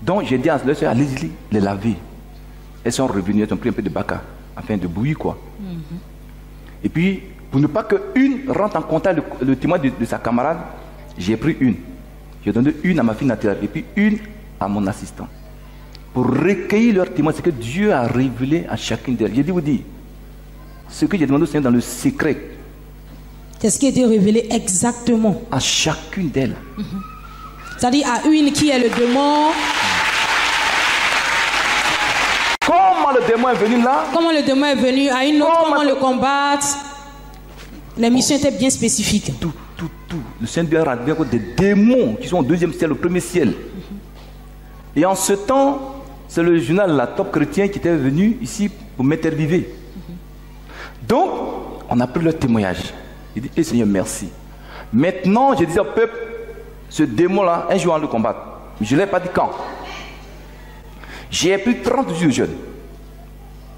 [SPEAKER 3] Donc, j'ai dit à leur soeur, allez-y les laver. Elles sont revenues, elles ont pris un peu de baka, afin de bouillir quoi. Et puis, pour ne pas qu'une rentre en contact le témoin de sa camarade, j'ai pris une. J'ai donné une à ma fille Nathalie et puis une à mon assistant. Pour recueillir leur témoin, c'est que Dieu a révélé à chacune d'elles. J'ai dit vous dire, ce que j'ai demandé au Seigneur dans le secret.
[SPEAKER 4] C'est ce qui a été révélé exactement.
[SPEAKER 3] À chacune d'elles.
[SPEAKER 4] C'est-à-dire à une qui est le démon.
[SPEAKER 3] Comment le démon est venu là?
[SPEAKER 4] Comment le démon est venu? À une autre, comment le combattre? Les missions étaient bien spécifiques.
[SPEAKER 3] Tout. Le Seigneur a bien compte des démons qui sont au deuxième ciel, au premier ciel. Et en ce temps, c'est le journal La Top Chrétien qui était venu ici pour m'interviewer. Donc, on a pris leur témoignage. Il dit, Seigneur, merci. Maintenant, je disais au peuple, ce démon-là, un jour on le combattre. Je ne l'ai pas dit quand. J'ai pris 30 jours de jeûne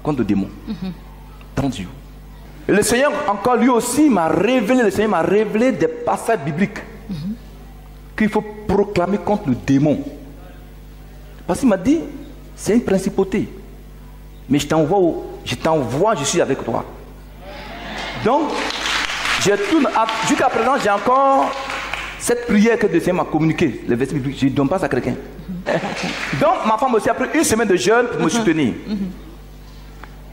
[SPEAKER 3] contre le démon. 30 jours. Et le Seigneur, encore lui aussi, m'a révélé, des passages bibliques qu'il faut proclamer contre le démon. Parce qu'il m'a dit, c'est une principauté. Mais je t'envoie, je suis avec toi. Donc, jusqu'à présent, j'ai encore cette prière que le Seigneur m'a communiquée, les versets bibliques, je ne donne pas ça à quelqu'un. Donc, ma femme aussi a pris une semaine de jeûne pour me soutenir.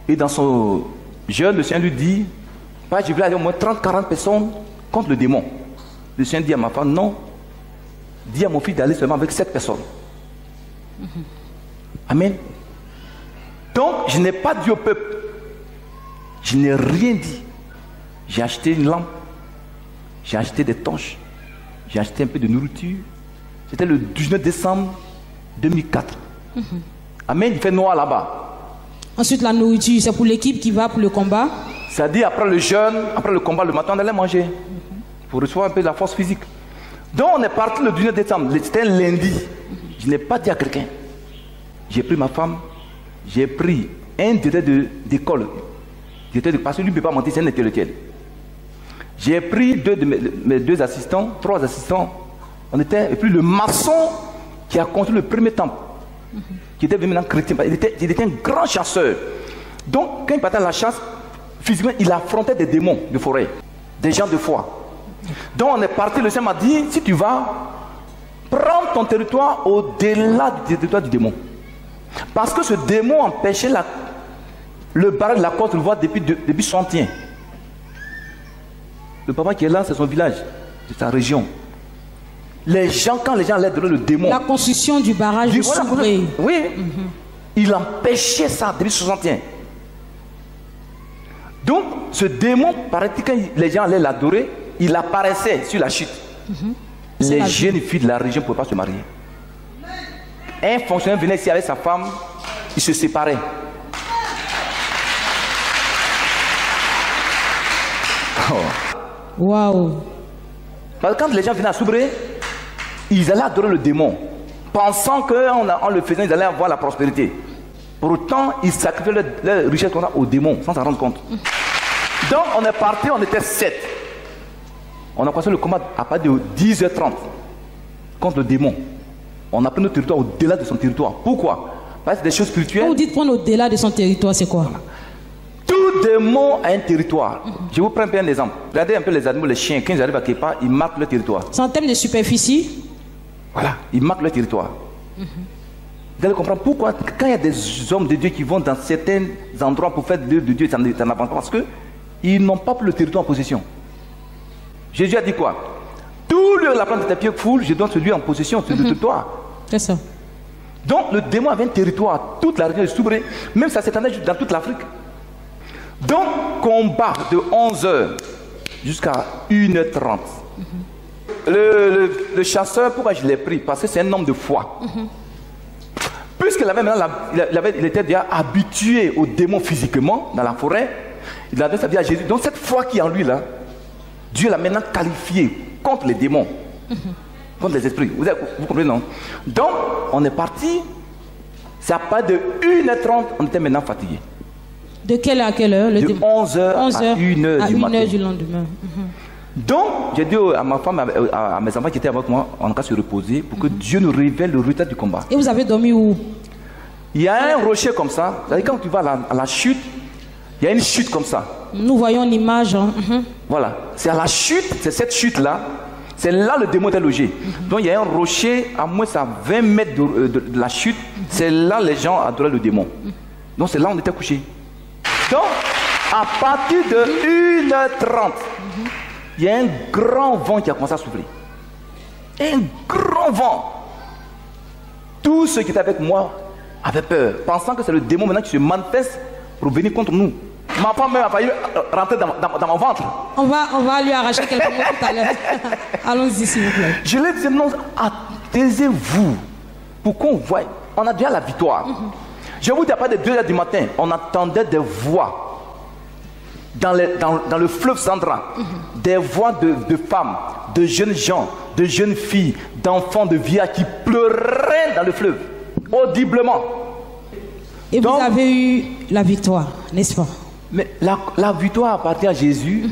[SPEAKER 3] Et dans son jeûne, le Seigneur lui dit, je vais aller au moins 30-40 personnes contre le démon. Le Seigneur dit à ma femme, non, dis à mon fils d'aller seulement avec 7 personnes. Amen. Donc, je n'ai pas dit au peuple, je n'ai rien dit. J'ai acheté une lampe, j'ai acheté des torches, j'ai acheté un peu de nourriture. C'était le 19 décembre 2004. Amen, il fait noir là-bas. Ensuite, la nourriture, c'est pour l'équipe qui va pour le combat. C'est-à-dire, après le jeûne, après le combat, le matin, on allait manger. Pour recevoir un peu de la force physique. Donc, on est parti le 19 décembre. C'était un lundi. Je n'ai pas dit à quelqu'un. J'ai pris ma femme, j'ai pris un directeur d'école. Parce que lui ne peut pas mentir, c'est un intellectuel. J'ai pris mes 2 assistants, 3 assistants. Et puis le maçon qui a construit le premier temple, qui était venu maintenant chrétien, il était un grand chasseur. Donc, quand il partait à la chasse, physiquement, il affrontait des démons de forêt, des gens de foi. Donc, on est parti, le Seigneur m'a dit, si tu vas, prends ton territoire au-delà du territoire du démon. Parce que ce démon empêchait le barrage de la côte, on le voit depuis son tien. Le papa qui est là, c'est son village, c'est sa région. Quand les gens allaient donner le démon. La construction du barrage de Soubré. Oui. Il empêchait ça depuis 61. Donc, ce démon, paraît-il, quand les gens allaient l'adorer, il apparaissait sur la chute. Les jeunes filles de la région ne pouvaient pas se marier. Un fonctionnaire venait ici avec sa femme, ils se séparaient. Waouh! Parce que quand les gens venaient à Soubré, ils allaient adorer le démon, pensant qu'en le faisant, ils allaient avoir la prospérité. Pour autant, ils sacrifiaient leur richesse qu'on a au démon, sans s'en rendre compte. Donc, on est parti, on était 7. On a commencé le combat à partir de 10h30 contre le démon. On a pris notre territoire au-delà de son territoire. Pourquoi? Parce que c'est des choses spirituelles. Quand vous dites prendre au-delà de son territoire, c'est quoi? Tout démon a un territoire. Je vous prends un exemple. Regardez un peu les animaux, les chiens, quand ils arrivent à quelque part, ils marquent leur territoire. C'est en termes de superficie? Voilà, ils marquent leur territoire. Vous allez comprendre pourquoi, quand il y a des hommes de Dieu qui vont dans certains endroits pour faire de Dieu, ça n'avance pas. Parce qu'ils n'ont pas le territoire en possession. Jésus a dit quoi? Tout lieu de la plante de tes pieds foule, je donne celui en possession, c'est le territoire. C'est ça. Donc le démon avait un territoire, toute la région de Soubré, même ça s'étendait dans toute l'Afrique. Donc, combat de 11h jusqu'à 1h30. Le chasseur, pourquoi je l'ai pris? Parce que c'est un homme de foi. Puisqu'il avait maintenant, il était déjà habitué aux démons physiquement dans la forêt, il a donné sa vie à Jésus. Donc cette foi qui est en lui là, Dieu l'a maintenant qualifié contre les démons, contre les esprits. Vous comprenez, non? Donc on est parti, c'est à partir de 1h30, on était maintenant fatigué.
[SPEAKER 4] De quelle heure à quelle heure?
[SPEAKER 3] De 11h à 1h du matin.
[SPEAKER 4] Du lendemain.
[SPEAKER 3] Donc, j'ai dit à ma femme, à mes enfants qui étaient avec moi, on va se reposer pour que Dieu nous révèle le résultat du combat.
[SPEAKER 4] Et vous avez dormi où?
[SPEAKER 3] Il y a un rocher comme ça. C'est-à-dire quand tu vas à la chute, il y a une chute comme ça.
[SPEAKER 4] Nous voyons l'image. Hein.
[SPEAKER 3] Voilà. C'est à la chute, c'est cette chute-là. C'est là le démon est logé. Donc, il y a un rocher à moins à 20 mètres de la chute. C'est là les gens adoraient le démon. Donc, c'est là où on était couché. Donc, à partir de 1h30, il y a un grand vent qui a commencé à souffler. Un grand vent. Tous ceux qui étaient avec moi avaient peur, pensant que c'est le démon maintenant qui se manifeste pour venir contre nous. Ma femme même a failli rentrer dans mon ventre.
[SPEAKER 4] On va lui arracher quelques mots tout à l'heure. Allons-y, s'il vous plaît.
[SPEAKER 3] Je lui ai dit, non, taisez-vous. Pour qu'on voie. On a déjà la victoire. Je vous dis, à partir de 2h du matin, on entendait des voix. Dans le fleuve Sandra, des voix de femmes, de jeunes gens, de jeunes filles, d'enfants, de vieillards qui pleuraient dans le fleuve, audiblement.
[SPEAKER 4] Et donc, vous avez eu la victoire, n'est-ce pas?
[SPEAKER 3] Mais la victoire appartient à Jésus.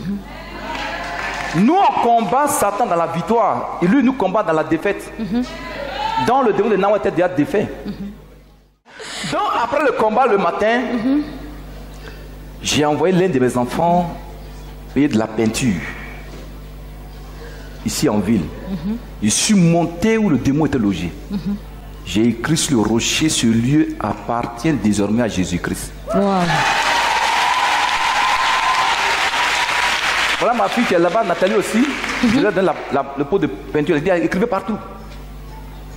[SPEAKER 3] Nous, on combat Satan dans la victoire, et lui nous combat dans la défaite. Dans le démon de Nawa était déjà défait. Donc, après le combat le matin, j'ai envoyé l'un de mes enfants payer de la peinture, ici en ville. Je suis monté où le démon était logé. J'ai écrit sur le rocher, ce lieu appartient désormais à Jésus-Christ.
[SPEAKER 4] Wow.
[SPEAKER 3] Voilà ma fille qui est là-bas, Nathalie aussi. Je lui ai donné le pot de peinture. Elle dit, écrivez partout.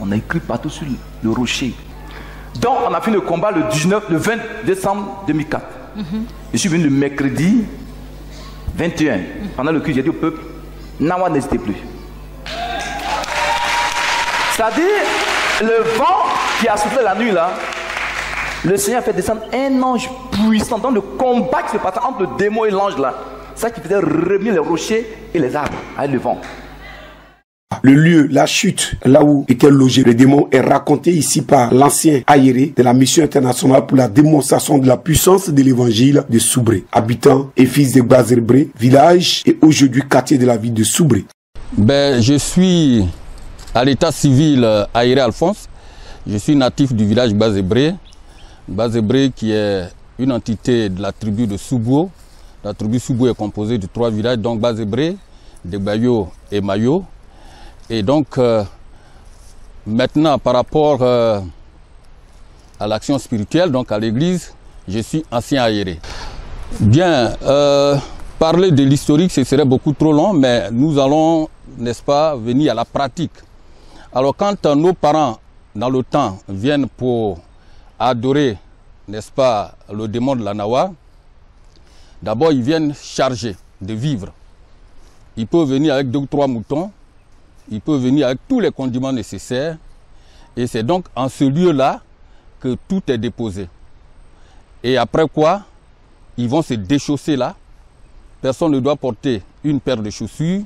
[SPEAKER 3] On a écrit partout sur le rocher. Donc on a fini le combat le 20 décembre 2004. Je suis venu le mercredi 21. Pendant le culte, j'ai dit au peuple, Nawa n'hésitez plus. C'est-à-dire, le vent qui a soufflé la nuit là, le Seigneur a fait descendre un ange puissant dans le combat qui se passait entre le démon et l'ange là. Ça qui faisait remuer les rochers et les arbres avec le vent.
[SPEAKER 1] Le lieu, la chute, là où était logé le démon est raconté ici par l'ancien aéré de la mission internationale pour la démonstration de la puissance de l'évangile de Soubré, habitant et fils de Bazébré, village et aujourd'hui quartier de la ville de Soubré.
[SPEAKER 5] Je suis à l'état civil aéré Alphonse. Je suis natif du village Bazébré. Bazébré qui est une entité de la tribu de Soubou. La tribu Soubou est composée de 3 villages, donc Bazébré, Degbayo et Mayo. Et donc, maintenant, par rapport à l'action spirituelle, donc à l'église, je suis ancien aéré. Bien, parler de l'historique, ce serait beaucoup trop long, mais nous allons, n'est-ce pas, venir à la pratique. Alors, quand nos parents, dans le temps, viennent pour adorer, n'est-ce pas, le démon de la Nawa, d'abord, ils viennent chargés de vivres. Ils peuvent venir avec 2 ou 3 moutons. Il peut venir avec tous les condiments nécessaires. Et c'est donc en ce lieu-là que tout est déposé. Et après quoi, ils vont se déchausser là. Personne ne doit porter une paire de chaussures.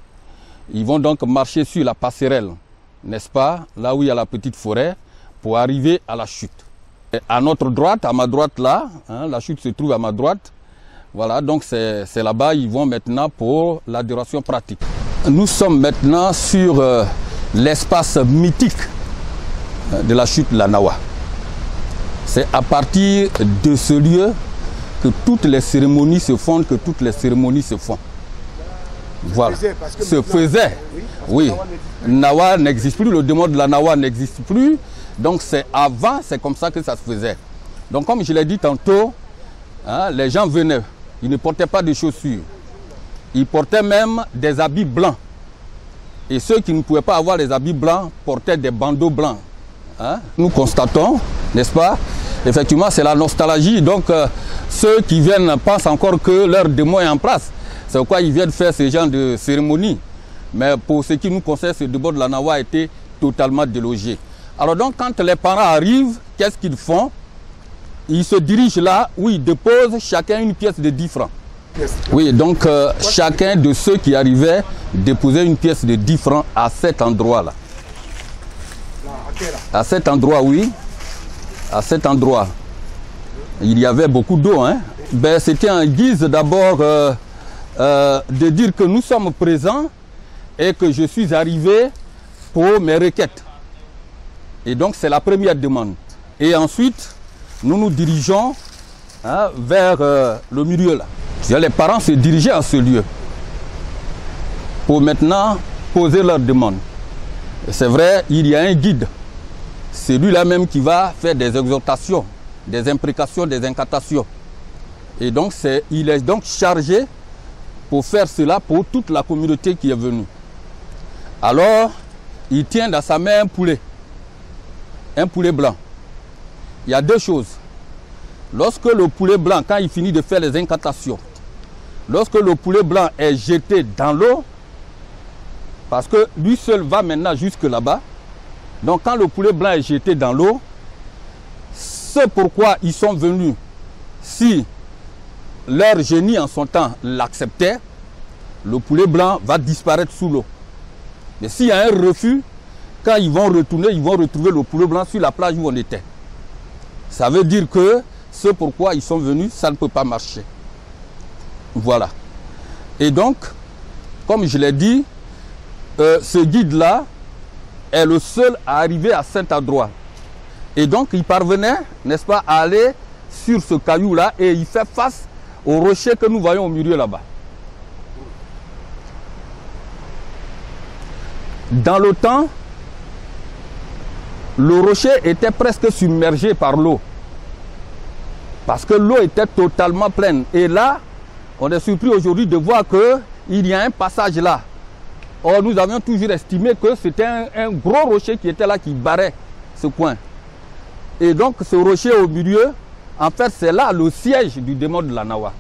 [SPEAKER 5] Ils vont donc marcher sur la passerelle, n'est-ce pas, là où il y a la petite forêt, pour arriver à la chute. Et à notre droite, à ma droite là, hein, la chute se trouve à ma droite. Voilà, donc c'est là-bas, ils vont maintenant pour l'adoration pratique. Nous sommes maintenant sur l'espace mythique de la chute de la Nawa. C'est à partir de ce lieu que toutes les cérémonies se font, Voilà, se faisait. Oui, Nawa n'existe plus, le démon de la Nawa n'existe plus. Donc c'est avant, c'est comme ça que ça se faisait. Donc comme je l'ai dit tantôt, hein, les gens venaient, ils ne portaient pas de chaussures. Ils portaient même des habits blancs. Et ceux qui ne pouvaient pas avoir les habits blancs portaient des bandeaux blancs. Hein? Nous constatons, n'est-ce pas? Effectivement, c'est la nostalgie. Donc, ceux qui viennent pensent encore que leur démon est en place. C'est pourquoi ils viennent faire ce genre de cérémonie. Mais pour ce qui nous concerne, ce débord de la Nawa a été totalement délogé. Alors donc, quand les parents arrivent, qu'est-ce qu'ils font? Ils se dirigent là où ils déposent chacun une pièce de 10 francs. Oui, donc chacun de ceux qui arrivaient déposait une pièce de 10 francs à cet endroit-là. À cet endroit, oui. À cet endroit. Il y avait beaucoup d'eau. Hein. Ben, c'était en guise d'abord de dire que nous sommes présents et que je suis arrivé pour mes requêtes. Et donc c'est la première demande. Et ensuite, nous nous dirigeons vers le milieu là. Les parents se dirigeaient à ce lieu pour maintenant poser leur demande. C'est vrai, il y a un guide. C'est lui-là même qui va faire des exhortations, des imprécations, des incantations. Et donc il est donc chargé pour faire cela pour toute la communauté qui est venue. Alors, il tient dans sa main un poulet blanc. Il y a deux choses. Lorsque le poulet blanc, quand il finit de faire les incantations, lorsque le poulet blanc est jeté dans l'eau, parce que lui seul va maintenant jusque là-bas, donc quand le poulet blanc est jeté dans l'eau, c'est pourquoi ils sont venus. Si leur génie en son temps l'acceptait, le poulet blanc va disparaître sous l'eau. Mais s'il y a un refus, quand ils vont retourner, ils vont retrouver le poulet blanc sur la plage où on était. Ça veut dire que ce pourquoi ils sont venus, ça ne peut pas marcher. Voilà. Et donc, comme je l'ai dit, ce guide-là est le seul à arriver à cet endroit. Et donc, il parvenait, n'est-ce pas, à aller sur ce caillou-là et il fait face au rocher que nous voyons au milieu là-bas. Dans le temps, le rocher était presque submergé par l'eau. Parce que l'eau était totalement pleine. Et là, on est surpris aujourd'hui de voir qu'il y a un passage là. Or, nous avions toujours estimé que c'était un gros rocher qui était là, qui barrait ce coin. Et donc, ce rocher au milieu, en fait, c'est là le siège du démon de la Nawa.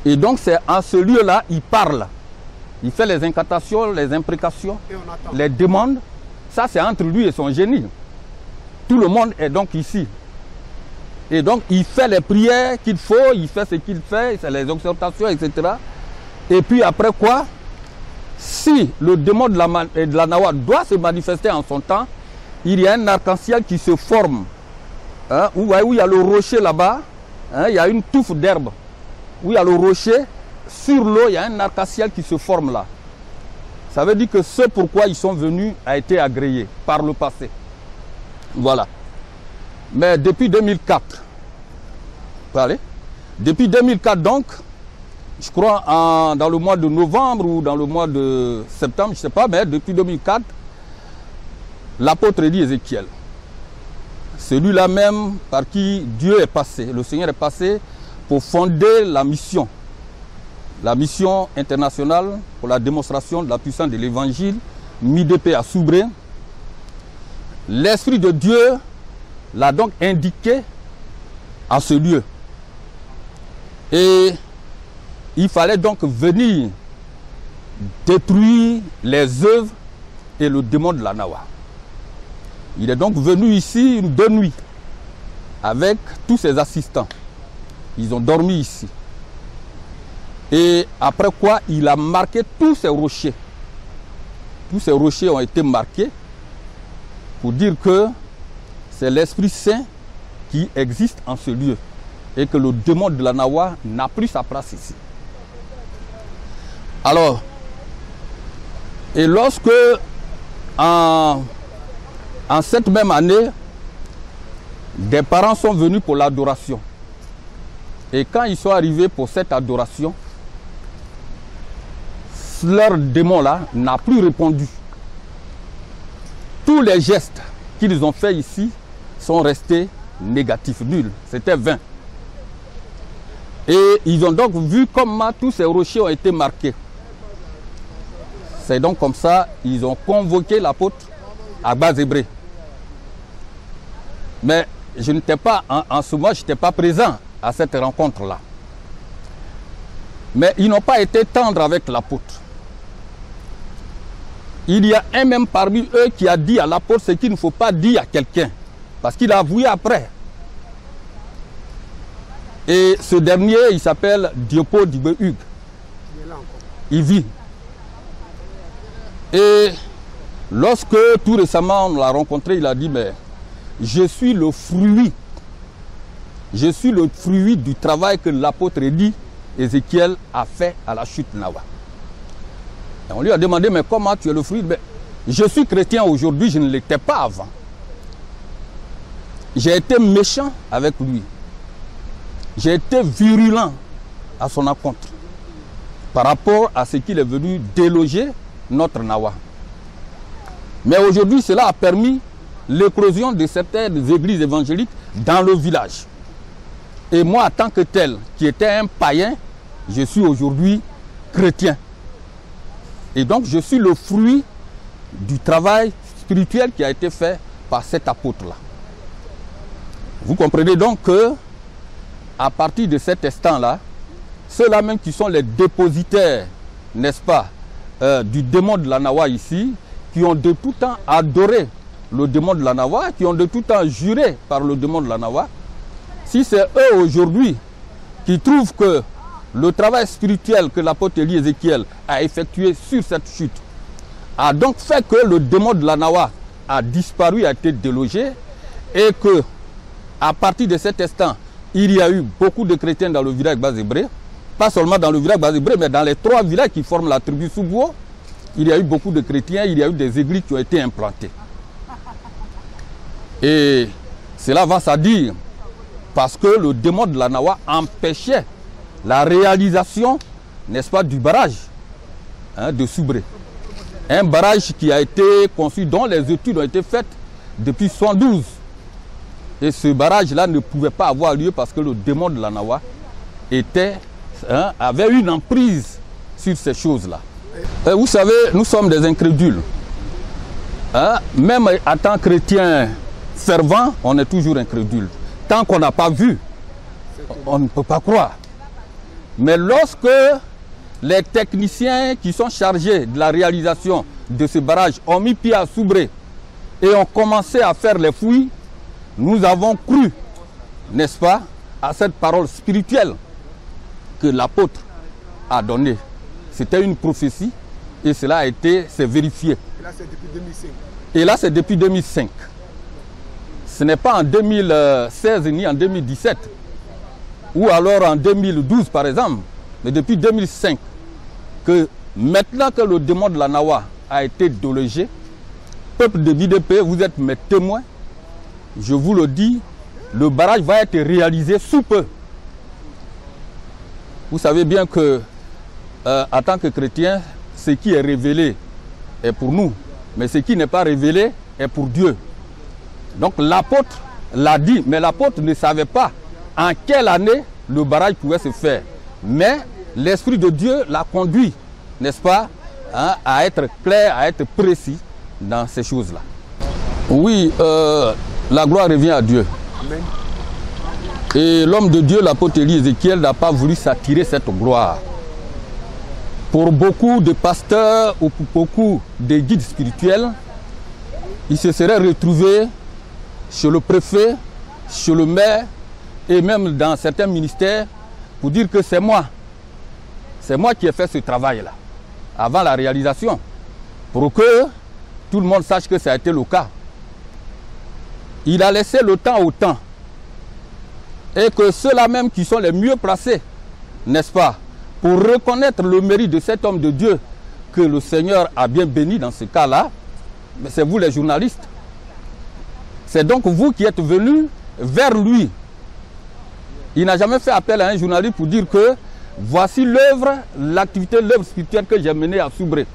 [SPEAKER 5] Et donc, c'est en ce lieu-là, il parle. Il fait les incantations, les imprécations, les demandes. Ça, c'est entre lui et son génie. Tout le monde est donc ici. Et donc, il fait les prières qu'il faut, il fait ce qu'il fait, c'est les exhortations, etc. Et puis après quoi, si le démon de la Nawa doit se manifester en son temps, il y a un arc-en-ciel qui se forme. Hein, où il y a le rocher là-bas, hein, il y a une touffe d'herbe. Où il y a le rocher, sur l'eau, il y a un arc-en-ciel qui se forme là. Ça veut dire que ce pourquoi ils sont venus a été agréé par le passé. Voilà. Mais depuis 2004, depuis 2004 donc, je crois dans le mois de novembre ou dans le mois de septembre, je ne sais pas, mais depuis 2004, l'apôtre Élie Ézéchiel, celui-là même par qui Dieu est passé, le Seigneur est passé pour fonder la mission internationale pour la démonstration de la puissance de l'évangile, MIDP à Soubré. L'Esprit de Dieu l'a donc indiqué en ce lieu. Et il fallait donc venir détruire les œuvres et le démon de la Nawa. Il est donc venu ici 2 nuits avec tous ses assistants. Ils ont dormi ici. Et après quoi, il a marqué tous ces rochers. Tous ces rochers ont été marqués pour dire que c'est l'Esprit Saint qui existe en ce lieu et que le démon de la Nawa n'a plus sa place ici. Alors, et lorsque en cette même année, des parents sont venus pour l'adoration. Et quand ils sont arrivés pour cette adoration, leur démon là n'a plus répondu. Tous les gestes qu'ils ont faits ici sont restés négatifs, nuls. C'était vain. Et ils ont donc vu comment tous ces rochers ont été marqués. C'est donc comme ça ils ont convoqué l'apôtre à Bazébré. Mais je n'étais pas, en ce moment, je n'étais pas présent à cette rencontre-là. Mais ils n'ont pas été tendres avec l'apôtre. il y a un même parmi eux qui a dit à l'apôtre ce qu'il ne faut pas dire à quelqu'un. Parce qu'il a avoué après. Et ce dernier, il s'appelle Diopo Dibé-Hugues. Il vit. Et lorsque tout récemment on l'a rencontré, il a dit, mais je suis le fruit. Je suis le fruit du travail que l'apôtre dit, Ézéchiel a fait à la chute Nawa. Et on lui a demandé, mais comment tu es le fruit? Je suis chrétien aujourd'hui, je ne l'étais pas avant. J'ai été méchant avec lui. J'ai été virulent à son encontre par rapport à ce qu'il est venu déloger notre Nawa. Mais aujourd'hui, cela a permis l'éclosion de certaines églises évangéliques dans le village. Et moi, en tant que tel, qui était un païen, je suis aujourd'hui chrétien. Et donc, je suis le fruit du travail spirituel qui a été fait par cet apôtre-là. Vous comprenez donc que, à partir de cet instant-là, ceux-là même qui sont les dépositaires, n'est-ce pas, du démon de la Nawa ici, qui ont de tout temps adoré le démon de la Nawa, qui ont de tout temps juré par le démon de la Nawa, si c'est eux aujourd'hui qui trouvent que le travail spirituel que l'apôtre Ézéchiel a effectué sur cette chute a donc fait que le démon de la Nawa a disparu, a été délogé, et que à partir de cet instant, il y a eu beaucoup de chrétiens dans le village Bazébré, pas seulement dans le village Bazébré, mais dans les 3 villages qui forment la tribu Soubouo, il y a eu beaucoup de chrétiens, il y a eu des églises qui ont été implantées. Et cela va sans dire, parce que le démon de la Nawa empêchait la réalisation, n'est-ce pas, du barrage de Soubré. Un barrage qui a été conçu, dont les études ont été faites depuis 1972. Et ce barrage-là ne pouvait pas avoir lieu parce que le démon de la Nawa avait une emprise sur ces choses-là. Vous savez, nous sommes des incrédules. Même en tant que chrétien fervent, on est toujours incrédule. Tant qu'on n'a pas vu, on ne peut pas croire. Mais lorsque les techniciens qui sont chargés de la réalisation de ce barrage ont mis pied à Soubré et ont commencé à faire les fouilles, nous avons cru, n'est-ce pas, à cette parole spirituelle que l'apôtre a donnée. C'était une prophétie et cela a été, c'est vérifié.
[SPEAKER 1] Et là, c'est depuis 2005.
[SPEAKER 5] Et là, c'est depuis 2005. Ce n'est pas en 2016 ni en 2017, ou alors en 2012 par exemple, mais depuis 2005, que maintenant que le démon de la Nawa a été délogé, peuple de BDP, vous êtes mes témoins, je vous le dis, le barrage va être réalisé sous peu. Vous savez bien que, en tant que chrétien, ce qui est révélé est pour nous, mais ce qui n'est pas révélé est pour Dieu. Donc l'apôtre l'a dit, mais l'apôtre ne savait pas en quelle année le barrage pouvait se faire. Mais l'Esprit de Dieu l'a conduit, n'est-ce pas, à être clair, à être précis dans ces choses-là. Oui, la gloire revient à Dieu.
[SPEAKER 1] Amen.
[SPEAKER 5] Et l'homme de Dieu, l'apôtre Ézéchiel, n'a pas voulu s'attirer cette gloire. Pour beaucoup de pasteurs ou pour beaucoup de guides spirituels, il se serait retrouvé chez le préfet, chez le maire et même dans certains ministères pour dire que c'est moi qui ai fait ce travail-là, avant la réalisation, pour que tout le monde sache que ça a été le cas. Il a laissé le temps au temps. Et que ceux-là même qui sont les mieux placés, n'est-ce pas, pour reconnaître le mérite de cet homme de Dieu que le Seigneur a bien béni dans ce cas-là, c'est vous les journalistes. C'est donc vous qui êtes venus vers lui. Il n'a jamais fait appel à un journaliste pour dire que voici l'œuvre, l'activité, l'œuvre spirituelle que j'ai menée à Soubré.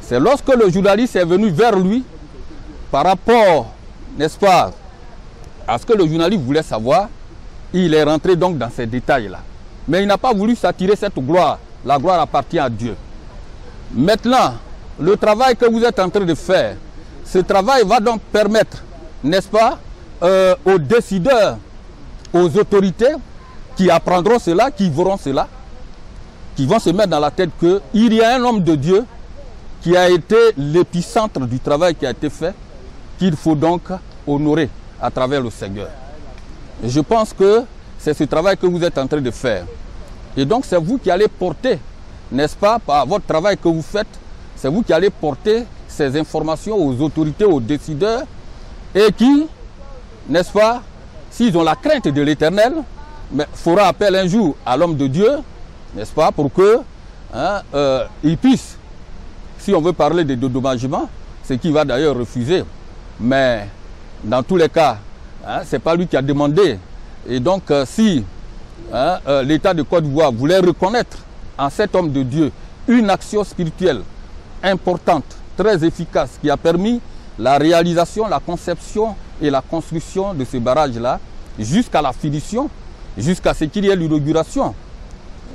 [SPEAKER 5] C'est lorsque le journaliste est venu vers lui par rapport, n'est-ce pas, à ce que le journaliste voulait savoir, il est rentré donc dans ces détails-là. Mais il n'a pas voulu s'attirer cette gloire. La gloire appartient à Dieu. Maintenant, le travail que vous êtes en train de faire, ce travail va donc permettre, n'est-ce pas, aux décideurs, aux autorités qui apprendront cela, qui verront cela, qui vont se mettre dans la tête qu'il y a un homme de Dieu qui a été l'épicentre du travail qui a été fait, qu'il faut donc honorer à travers le Seigneur. Et je pense que c'est ce travail que vous êtes en train de faire. Et donc c'est vous qui allez porter, n'est-ce pas, par votre travail que vous faites, c'est vous qui allez porter ces informations aux autorités, aux décideurs, et qui, n'est-ce pas, s'ils ont la crainte de l'Éternel, mais fera appel un jour à l'homme de Dieu, n'est-ce pas, pour que il puisse, si on veut parler de dédommagement, ce qu'il va d'ailleurs refuser, mais dans tous les cas, ce n'est pas lui qui a demandé. Et donc, si l'État de Côte d'Ivoire voulait reconnaître en cet homme de Dieu une action spirituelle importante, très efficace, qui a permis la réalisation, la conception et la construction de ces barrages-là, jusqu'à la finition, jusqu'à ce qu'il y ait l'inauguration,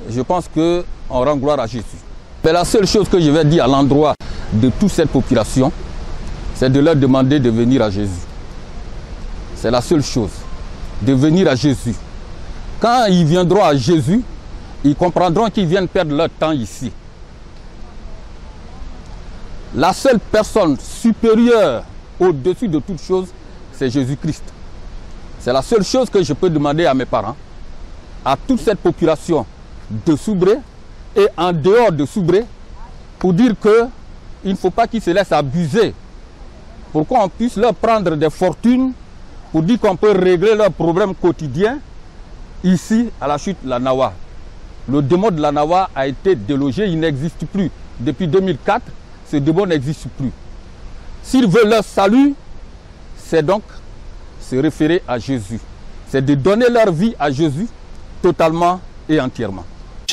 [SPEAKER 5] je pense qu'on rend gloire à Jésus. Mais la seule chose que je vais dire à l'endroit de toute cette population, c'est de leur demander de venir à Jésus. C'est la seule chose, de venir à Jésus. Quand ils viendront à Jésus, ils comprendront qu'ils viennent perdre leur temps ici. La seule personne supérieure au-dessus de toute chose, c'est Jésus-Christ. C'est la seule chose que je peux demander à mes parents, à toute cette population de Soubré et en dehors de Soubré, pour dire qu'il ne faut pas qu'ils se laissent abuser. Pourquoi on puisse leur prendre des fortunes pour dire qu'on peut régler leurs problèmes quotidiens ici à la chute de la Nawa. Le démon de la Nawa a été délogé, il n'existe plus. Depuis 2004, ce démon n'existe plus. S'ils veulent leur salut, c'est donc se référer à Jésus. C'est de donner leur vie à Jésus totalement et entièrement.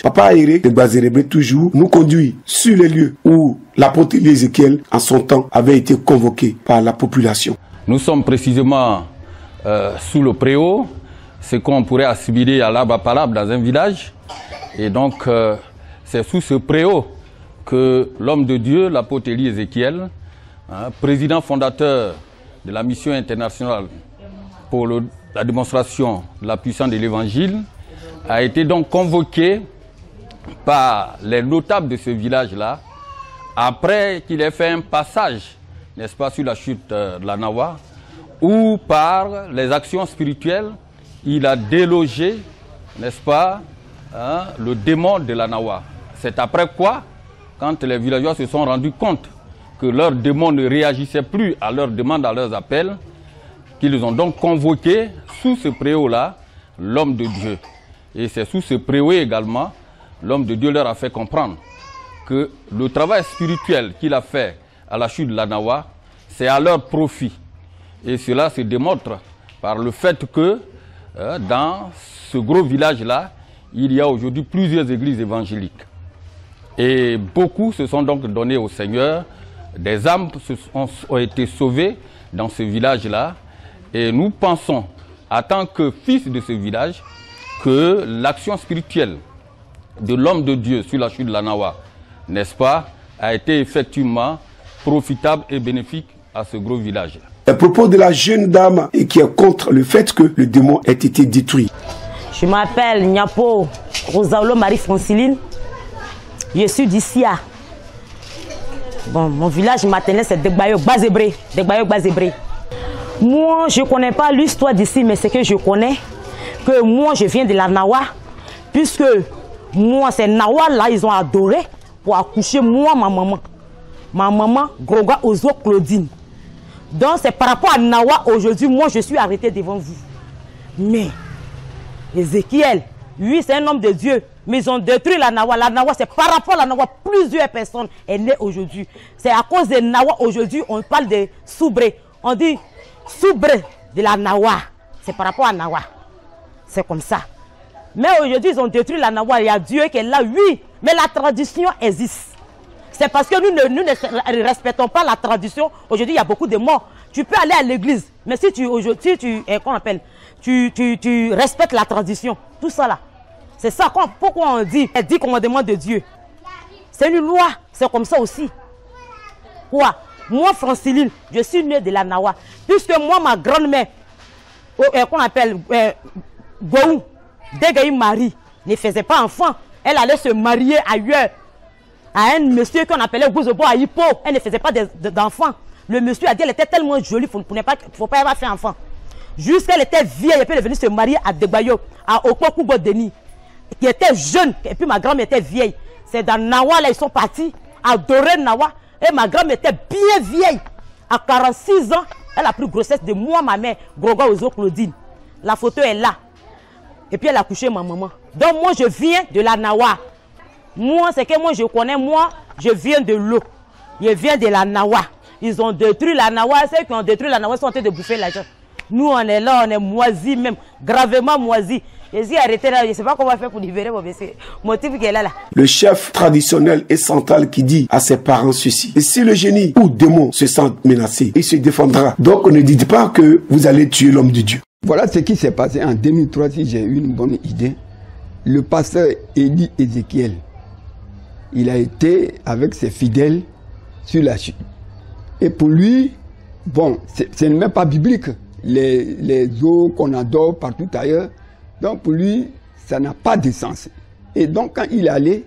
[SPEAKER 1] Papa Aéré de Gbazé-Bré toujours nous conduit sur les lieux où l'apôtre Ézéchiel en son temps avait été convoqué par la population.
[SPEAKER 5] Nous sommes précisément sous le préau, ce qu'on pourrait assimiler à l'arbre à palabre dans un village. Et donc c'est sous ce préau que l'homme de Dieu, l'apôtre Ézéchiel, président fondateur de la mission internationale pour la démonstration de la puissance de l'évangile, a été donc convoqué par les notables de ce village-là, après qu'il ait fait un passage, n'est-ce pas, sur la chute de la Nawa, où par les actions spirituelles, il a délogé, n'est-ce pas, le démon de la Nawa. C'est après quoi, quand les villageois se sont rendus compte que leur démon ne réagissait plus à leurs demandes, à leurs appels, qu'ils ont donc convoqué sous ce préau-là l'homme de Dieu. Et c'est sous ce préau également, l'homme de Dieu leur a fait comprendre que le travail spirituel qu'il a fait à la chute de la Nawa, c'est à leur profit. Et cela se démontre par le fait que dans ce gros village-là, il y a aujourd'hui plusieurs églises évangéliques. Et beaucoup se sont donc donnés au Seigneur. Des âmes ont été sauvées dans ce village-là. Et nous pensons, en tant que fils de ce village, que l'action spirituelle de l'homme de Dieu sur la chute de la Nawa, n'est-ce pas, a été effectivement profitable et bénéfique à ce gros village.
[SPEAKER 1] À propos de la jeune dame et qui est contre le fait que le démon ait été détruit.
[SPEAKER 6] Je m'appelle Niapo Rosaolo Marie-Franciline. Je suis d'ici. Bon, mon village maternel c'est Gbazé-Bré. Moi, je ne connais pas l'histoire d'ici, mais ce que je connais, que moi, je viens de la Nawa, puisque moi, ces Nawa-là, ils ont adoré pour accoucher moi, ma maman. Ma maman, Groga Ozo Claudine. Donc, c'est par rapport à Nawa, aujourd'hui, moi, je suis arrêté devant vous. Mais, Ézéchiel, oui, c'est un homme de Dieu, mais ils ont détruit la Nawa. La Nawa, c'est par rapport à la Nawa, plusieurs personnes sont nées aujourd'hui. C'est à cause de Nawa, aujourd'hui, on parle de Soubré. On dit Soubré de la Nawa. C'est par rapport à Nawa. C'est comme ça. Mais aujourd'hui, ils ont détruit la Nawa. Il y a Dieu qui est là, oui. Mais la tradition existe. C'est parce que nous ne respectons pas la tradition. Aujourd'hui, il y a beaucoup de morts. Tu peux aller à l'église. Mais si tu respectes la tradition, tout ça là. C'est ça. Pourquoi on dit 10 commandements de Dieu? C'est une loi. C'est comme ça aussi. Quoi? Moi, Franciline, je suis née de la Nawa. Puisque moi, ma grand-mère, qu'on appelle Gouou, Dégaï Marie, ne faisait pas enfant. Elle allait se marier ailleurs. à un monsieur qu'on appelait Gouzobo à Hippo. Elle ne faisait pas d'enfants. Le monsieur a dit qu'elle était tellement jolie, il ne faut pas avoir fait enfant. Jusqu'à qu'elle était vieille, et puis elle est venue se marier à Degbayo, à Okpokubo Denis, qui était jeune, et puis ma grand-mère était vieille. C'est dans Nawa, là, ils sont partis, adorer Nawa. Et ma grand-mère était bien vieille. À 46 ans, elle a pris grossesse de moi, ma mère, Grogo Ozo Claudine. La photo est là. Et puis elle a couché ma maman. Donc moi, je viens de la Nawa. Moi, c'est que moi, je connais, moi, je viens de l'eau. Je viens de la Nawa. Ils ont détruit la Nawa. Ceux qui ont détruit la Nawa sont en train de bouffer l'argent. Nous, on est là, on est moisis même, gravement moisis. Je suis arrêté là, je ne sais pas comment faire pour libérer mon monsieur. Mon type qui est là.
[SPEAKER 1] Le chef traditionnel et central qui dit à ses parents ceci: et si le génie ou démon se sent menacé, il se défendra. Donc ne dites pas que vous allez tuer l'homme de Dieu.
[SPEAKER 2] Voilà ce qui s'est passé en 2003, si j'ai eu une bonne idée. Le pasteur Élie Ézéchiel, il a été avec ses fidèles sur la chute. Et pour lui, bon, ce n'est même pas biblique. Les eaux qu'on adore partout ailleurs. Donc pour lui, ça n'a pas de sens. Et donc quand il est allé,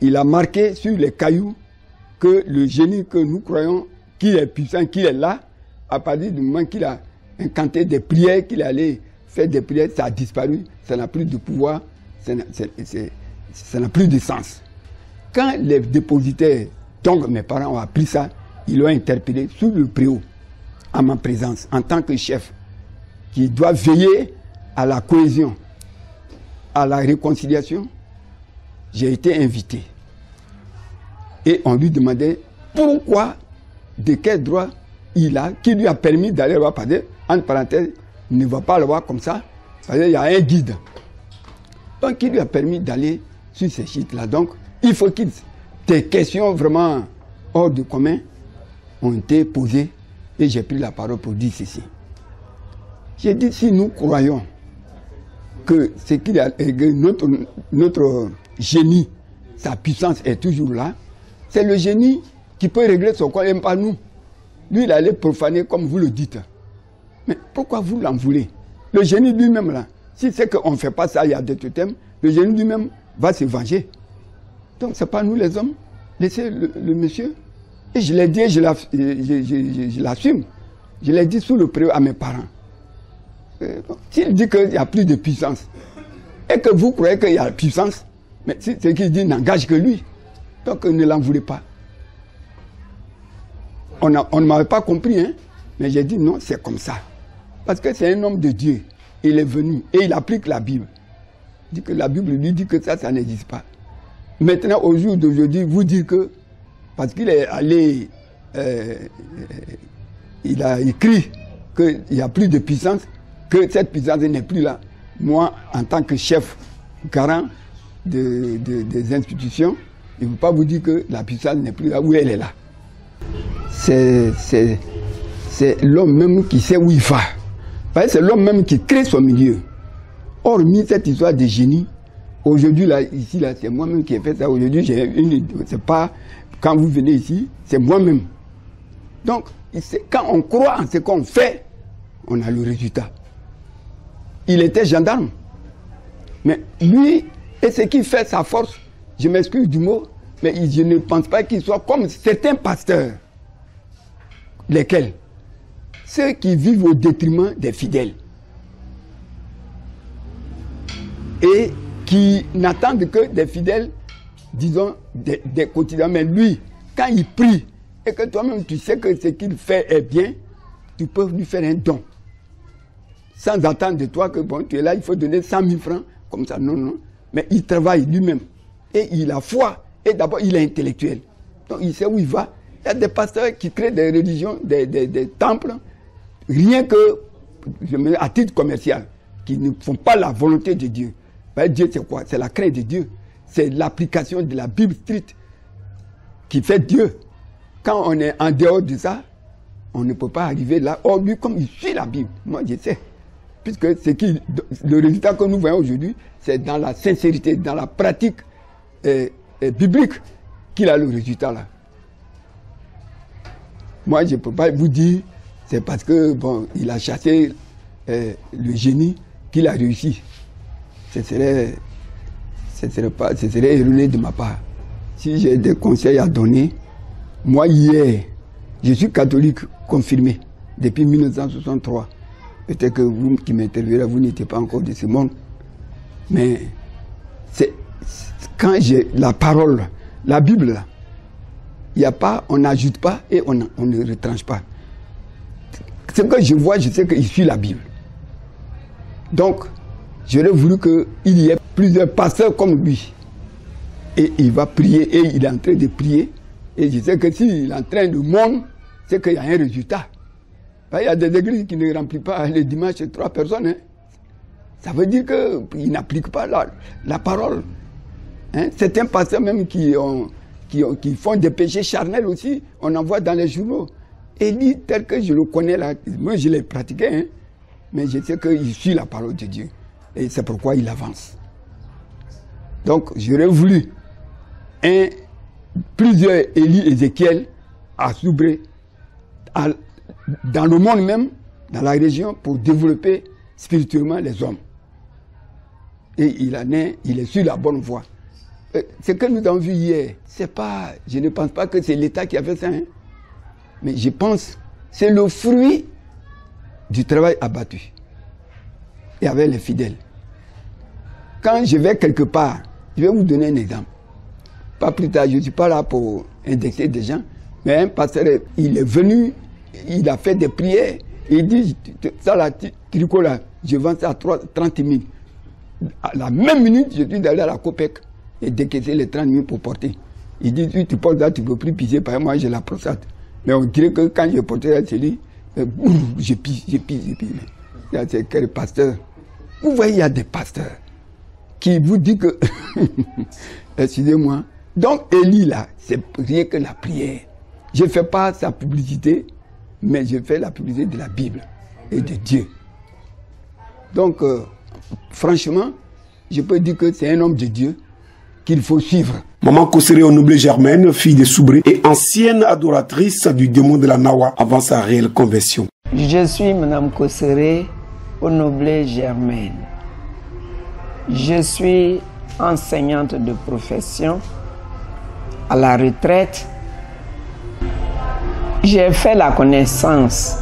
[SPEAKER 2] il a marqué sur les cailloux que le génie que nous croyons qu'il est puissant, qu'il est là, à partir du moment qu'il a incanté des prières, qu'il est allé faire des prières, ça a disparu, ça n'a plus de pouvoir, ça n'a plus de sens. Quand les dépositaires, donc mes parents ont appris ça, ils l'ont interpellé sous le préau, à ma présence, en tant que chef, qui doit veiller à la cohésion, à la réconciliation. J'ai été invité. Et on lui demandait pourquoi, de quel droit il a, qui lui a permis d'aller voir, parce que, entre parenthèses, il ne va pas le voir comme ça, parce qu'il y a un guide. Donc, qui lui a permis d'aller sur ces sites-là. Donc, il faut que des questions vraiment hors de commun ont été posées. Et j'ai pris la parole pour dire ceci. J'ai dit, si nous croyons que ce qu'il a, notre génie, sa puissance est toujours là, c'est le génie qui peut régler son corps, et pas nous. Lui, il allait profaner comme vous le dites. Mais pourquoi vous l'en voulez? Le génie lui-même, là, si c'est qu'on ne fait pas ça, il y a d'autres thèmes, le génie lui-même va se venger. Donc, ce n'est pas nous les hommes. Laissez le monsieur. Et je l'ai dit, je l'assume. Je l'ai dit sous le préau à mes parents. S'il dit qu'il n'y a plus de puissance, et que vous croyez qu'il y a la puissance, mais ce qu'il dit n'engage que lui. Donc ne l'en voulez pas. On ne m'avait pas compris, hein, mais j'ai dit non, c'est comme ça. Parce que c'est un homme de Dieu. Il est venu et il applique la Bible. Il dit que la Bible lui dit que ça n'existe pas. Maintenant, au jour d'aujourd'hui, vous dites que, parce qu'il est allé, il a écrit qu'il n'y a plus de puissance, que cette puissance n'est plus là. Moi, en tant que chef garant des institutions, je ne peux pas vous dire que la puissance n'est plus là où elle est là. C'est l'homme même qui sait où il va. C'est l'homme même qui crée son milieu. Hormis cette histoire de génie, aujourd'hui, là, ici, là, c'est moi-même qui ai fait ça. Aujourd'hui, j'ai une. C'est pas quand vous venez ici, c'est moi-même. Donc, quand on croit en ce qu'on fait, on a le résultat. Il était gendarme. Mais lui, et ce qui fait sa force, je m'excuse du mot, mais je ne pense pas qu'il soit comme certains pasteurs. Lesquels? Ceux qui vivent au détriment des fidèles. Et qui n'attendent que des fidèles, disons, des quotidiens. Mais lui, quand il prie, et que toi-même tu sais que ce qu'il fait est bien, tu peux lui faire un don. Sans attendre de toi que bon, tu es là, il faut donner 100 000 francs, comme ça, non, non. Mais il travaille lui-même. Et il a foi. Et d'abord, il est intellectuel. Donc, il sait où il va. Il y a des pasteurs qui créent des religions, des temples, rien que, à titre commercial, qui ne font pas la volonté de Dieu. Ben, Dieu, c'est quoi? C'est la crainte de Dieu. C'est l'application de la Bible stricte qui fait Dieu. Quand on est en dehors de ça, on ne peut pas arriver là. Or, lui, comme il suit la Bible, moi, je sais. Puisque le résultat que nous voyons aujourd'hui, c'est dans la sincérité, dans la pratique biblique qu'il a le résultat là. Moi, je ne peux pas vous dire, c'est parce que bon, il a chassé le génie qu'il a réussi. Ce serait erroné de ma part. si j'ai des conseils à donner, moi hier, je suis catholique confirmé depuis 1963. Peut-être que vous qui m'interviewez, vous n'étiez pas encore de ce monde. Mais c'est quand j'ai la parole, la Bible, il n'y a pas, on n'ajoute pas et on ne retranche pas. Ce que je vois, je sais qu'il suit la Bible. Donc, j'aurais voulu qu'il y ait plusieurs pasteurs comme lui. Et il va prier, et il est en train de prier. Et je sais que s'il entraîne le monde, c'est qu'il y a un résultat. Il y a des églises qui ne remplissent pas le dimanche 3 personnes. Hein. Ça veut dire qu'ils n'appliquent pas la parole. Hein. Certains pasteurs même qui font des péchés charnels aussi, on en voit dans les journaux. Élie, tel que je le connais là, moi je l'ai pratiqué, hein, mais je sais qu'il suit la parole de Dieu. Et c'est pourquoi il avance. Donc j'aurais voulu plusieurs Élie Ézéchiel à Soubré, dans le monde même, dans la région, pour développer spirituellement les hommes. Et il est sur la bonne voie. Ce que nous avons vu hier, c'est pas, je ne pense pas que c'est l'État qui a fait ça, hein, mais je pense que c'est le fruit du travail abattu. Et avec les fidèles. Quand je vais quelque part, je vais vous donner un exemple. Pas plus tard, je ne suis pas là pour indexer des gens, mais un pasteur, il est venu, il a fait des prières, et il dit, ça là, tricot là, je vends ça à 30 000. À la même minute, je suis allé à la Copec et décaisser les 30 000 pour porter. Il dit, si tu portes ça, tu ne peux plus pisser, par moi j'ai la prostate. Mais on dirait que quand je portais la télé, je pisse. C'est quel pasteur? Vous voyez, il y a des pasteurs qui vous disent que, excusez-moi, donc Élie là, c'est rien que la prière. Je ne fais pas sa publicité, mais je fais la publicité de la Bible et de Dieu. Donc, franchement, je peux dire que c'est un homme de Dieu qu'il faut suivre.
[SPEAKER 1] Maman Kosseré Onoblé Germaine, fille de Soubré et ancienne adoratrice du démon de la Nawa avant sa réelle conversion.
[SPEAKER 7] Je suis Madame Kosseré Onoblé Germaine. Je suis enseignante de profession à la retraite. J'ai fait la connaissance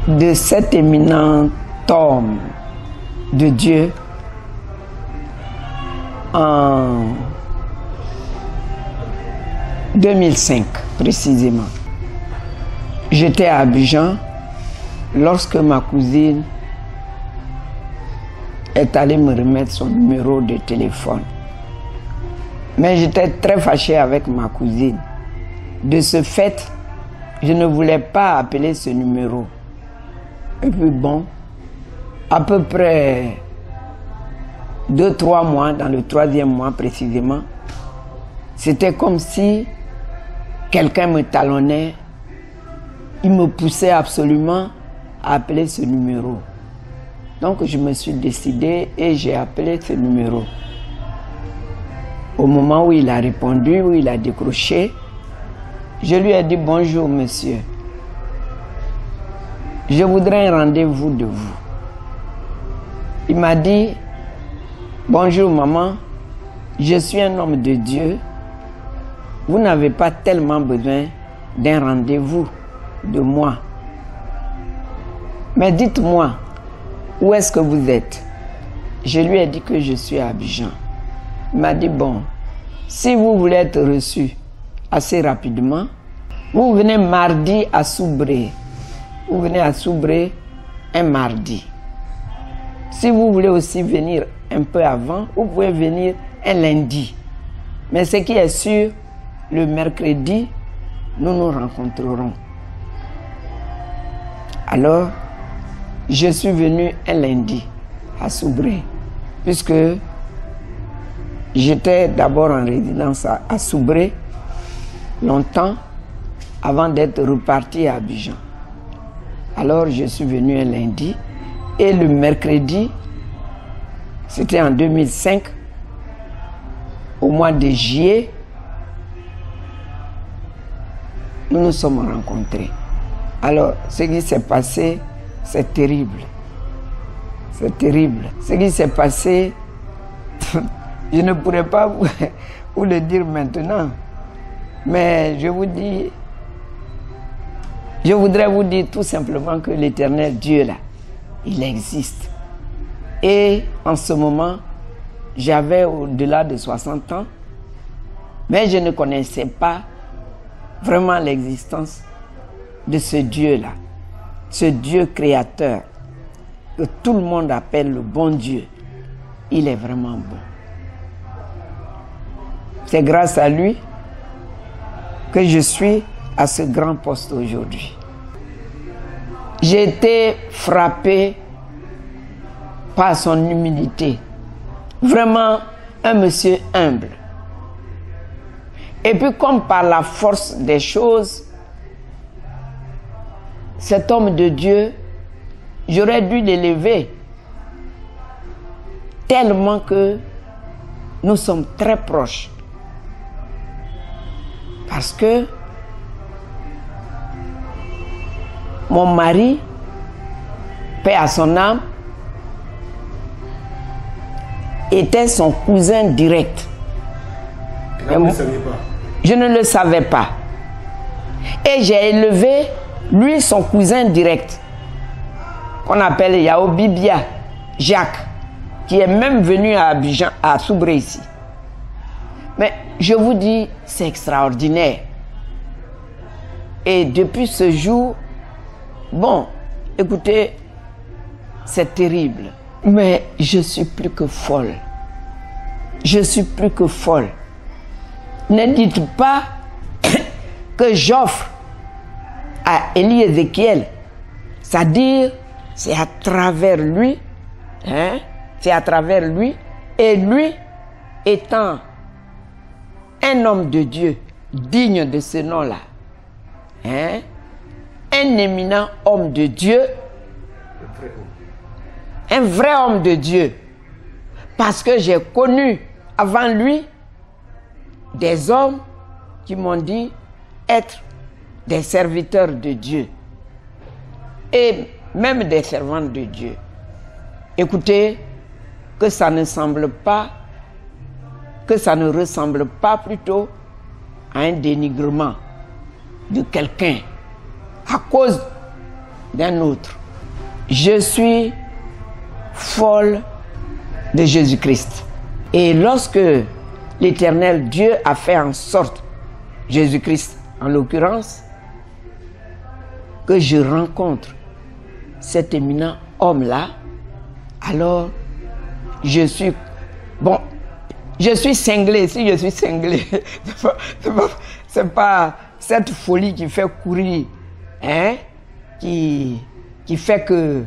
[SPEAKER 7] de cet éminent homme de Dieu en 2005 précisément. J'étais à Abidjan lorsque ma cousine est allée me remettre son numéro de téléphone. Mais j'étais très fâché avec ma cousine. De ce fait, je ne voulais pas appeler ce numéro. Et puis bon, à peu près 2-3 mois, dans le 3e mois précisément, c'était comme si quelqu'un me talonnait. Il me poussait absolument à appeler ce numéro. Donc je me suis décidé et j'ai appelé ce numéro. Au moment où il a répondu, où il a décroché, je lui ai dit « Bonjour monsieur, je voudrais un rendez-vous de vous. » Il m'a dit « Bonjour maman, je suis un homme de Dieu. Vous n'avez pas tellement besoin d'un rendez-vous de moi. Mais dites-moi, où est-ce que vous êtes? » Je lui ai dit que je suis à Abidjan. Il m'a dit, bon, si vous voulez être reçu assez rapidement, vous venez mardi à Soubré. Vous venez à Soubré un mardi. Si vous voulez aussi venir un peu avant, vous pouvez venir un lundi. Mais ce qui est sûr, le mercredi, nous nous rencontrerons. Alors, je suis venu un lundi à Soubré, puisque j'étais d'abord en résidence à Soubré, longtemps, avant d'être reparti à Abidjan. Alors, je suis venu un lundi, et le mercredi, c'était en 2005, au mois de juillet, nous nous sommes rencontrés. Alors, ce qui s'est passé, c'est terrible. C'est terrible. Ce qui s'est passé, je ne pourrais pas ou le dire maintenant. Mais je voudrais vous dire tout simplement que l'Éternel Dieu là, il existe. Et en ce moment, j'avais au-delà de 60 ans, mais je ne connaissais pas vraiment l'existence de ce Dieu-là, ce Dieu créateur, que tout le monde appelle le bon Dieu. Il est vraiment bon. C'est grâce à lui que je suis à ce grand poste aujourd'hui. J'ai été frappé par son humilité. Vraiment un monsieur humble. Et puis comme par la force des choses, cet homme de Dieu, j'aurais dû l'élever tellement que nous sommes très proches. Parce que mon mari, paix à son âme, était son cousin direct.
[SPEAKER 1] Et vous ne savez pas?
[SPEAKER 7] Je ne le savais pas. Et j'ai élevé, lui, son cousin direct, qu'on appelle Yao Bibia, Jacques, qui est même venu à Abidjan, à Soubré ici. Mais je vous dis, c'est extraordinaire. Et depuis ce jour, bon, écoutez, c'est terrible. Mais je suis plus que folle. Je suis plus que folle. Ne dites pas que j'offre à Élie Ézéchiel. C'est-à-dire, c'est à travers lui, hein, c'est à travers lui, et lui étant un homme de Dieu digne de ce nom-là, hein, un éminent homme de Dieu, un vrai homme de Dieu, parce que j'ai connu avant lui des hommes qui m'ont dit être des serviteurs de Dieu et même des servants de Dieu. Écoutez, que ça ne semble pas, que ça ne ressemble pas plutôt à un dénigrement de quelqu'un à cause d'un autre. Je suis folle de Jésus-Christ. Et lorsque l'Éternel Dieu a fait en sorte, Jésus-Christ en l'occurrence, que je rencontre cet éminent homme-là, alors je suis, bon, je suis cinglé. Si je suis cinglé, c'est pas cette folie qui fait courir, hein, qui fait que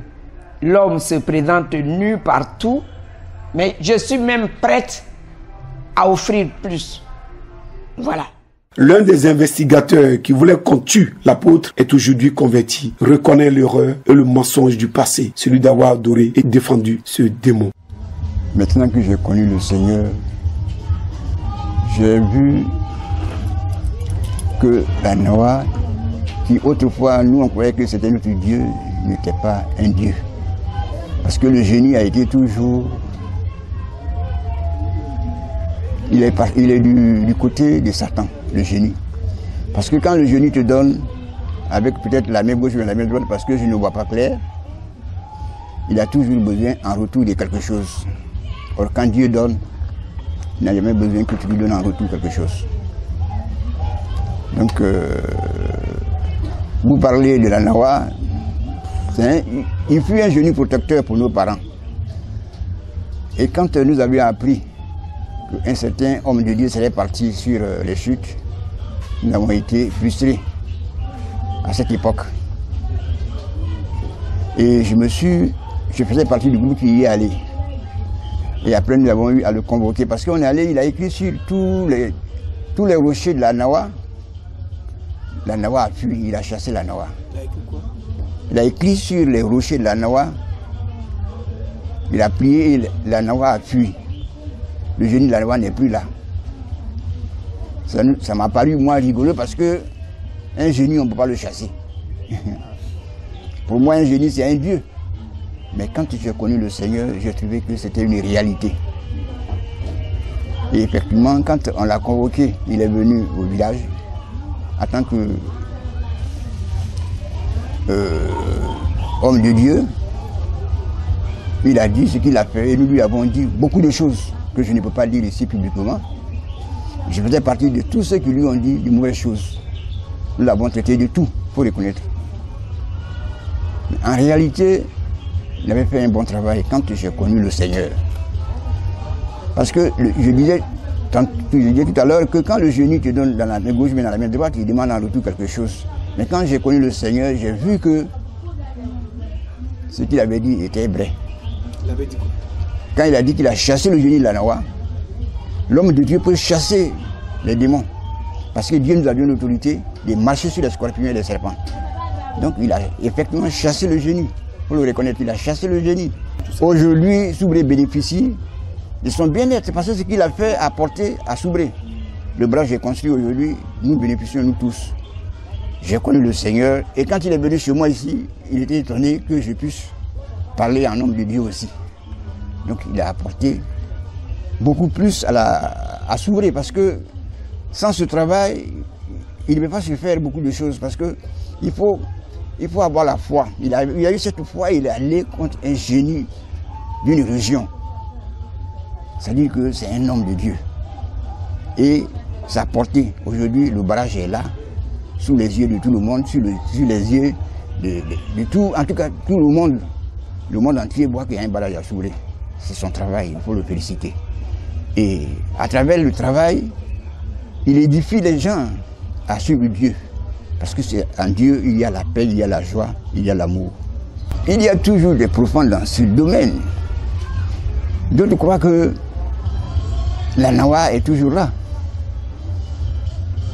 [SPEAKER 7] l'homme se présente nu partout, mais je suis même prête à offrir plus. Voilà.
[SPEAKER 1] L'un des investigateurs qui voulait qu'on tue l'apôtre est aujourd'hui converti, reconnaît l'erreur et le mensonge du passé, celui d'avoir adoré et défendu ce démon.
[SPEAKER 8] Maintenant que j'ai connu le Seigneur, j'ai vu que la Noah, qui autrefois nous on croyait que c'était notre Dieu, n'était pas un Dieu. Parce que le génie a été toujours... Il est du côté de Satan, le génie. Parce que quand le génie te donne, avec peut-être la main gauche ou la main droite, parce que je ne vois pas clair, il a toujours besoin en retour de quelque chose. Or quand Dieu donne, il n'a jamais besoin que tu lui donnes en retour quelque chose. Donc, vous parlez de la Nawa, il fut un génie protecteur pour nos parents. Et quand nous avions appris qu'un certain homme de Dieu serait parti sur les chutes, nous avons été frustrés à cette époque. Et je faisais partie du groupe qui y est allé. Et après nous avons eu à le convoquer parce qu'on est allé, il a écrit sur tous les rochers de la Nawa. La Nawa a fui, il a chassé la Nawa. Il a écrit quoi? Il a écrit sur les rochers de la Nawa. Il a prié et la Nawa a fui. Le génie de la Nawa n'est plus là. Ça m'a paru, moi, rigolo parce que un génie, on ne peut pas le chasser. Pour moi, un génie, c'est un Dieu. Mais quand j'ai connu le Seigneur, j'ai trouvé que c'était une réalité. Et effectivement, quand on l'a convoqué, il est venu au village en tant que homme de Dieu. Il a dit ce qu'il a fait et nous lui avons dit beaucoup de choses que je ne peux pas dire ici publiquement. Je faisais partie de tous ceux qui lui ont dit de mauvaises choses. Nous l'avons traité de tout, il faut reconnaître. Mais en réalité, il avait fait un bon travail quand j'ai connu le Seigneur. Parce que je disais tout à l'heure que quand le génie te donne dans la main gauche mais dans la main droite, il demande en retour quelque chose. Mais quand j'ai connu le Seigneur, j'ai vu que ce qu'il avait dit était vrai.
[SPEAKER 1] Il avait dit quoi?
[SPEAKER 8] Quand il a dit qu'il a chassé le génie de la Nawa, l'homme de Dieu peut chasser les démons. Parce que Dieu nous a donné l'autorité de marcher sur les scorpions et les serpents. Donc il a effectivement chassé le génie. Il faut le reconnaître, il a chassé le génie. Aujourd'hui, Soubré bénéficie de son bien-être. Parce que ce qu'il a fait a apporté à Soubré. Le bras que j'ai construit aujourd'hui, nous bénéficions nous tous. J'ai connu le Seigneur et quand il est venu chez moi ici, il était étonné que je puisse parler en homme de Dieu aussi. Donc il a apporté beaucoup plus à Soubré parce que sans ce travail, il ne peut pas se faire beaucoup de choses parce que il faut avoir la foi. Il a eu cette foi, il est allé contre un génie d'une région. C'est-à-dire que c'est un homme de Dieu. Et sa portée, aujourd'hui, le barrage est là, sous les yeux de tout le monde, sous les yeux de tout, en tout cas tout le monde entier voit qu'il y a un barrage à Soubré. C'est son travail, il faut le féliciter. Et à travers le travail, il édifie les gens à suivre Dieu. Parce que c'est en Dieu, il y a la paix, il y a la joie, il y a l'amour. Il y a toujours des profanes dans ce domaine. D'autres croient que la Nawa est toujours là.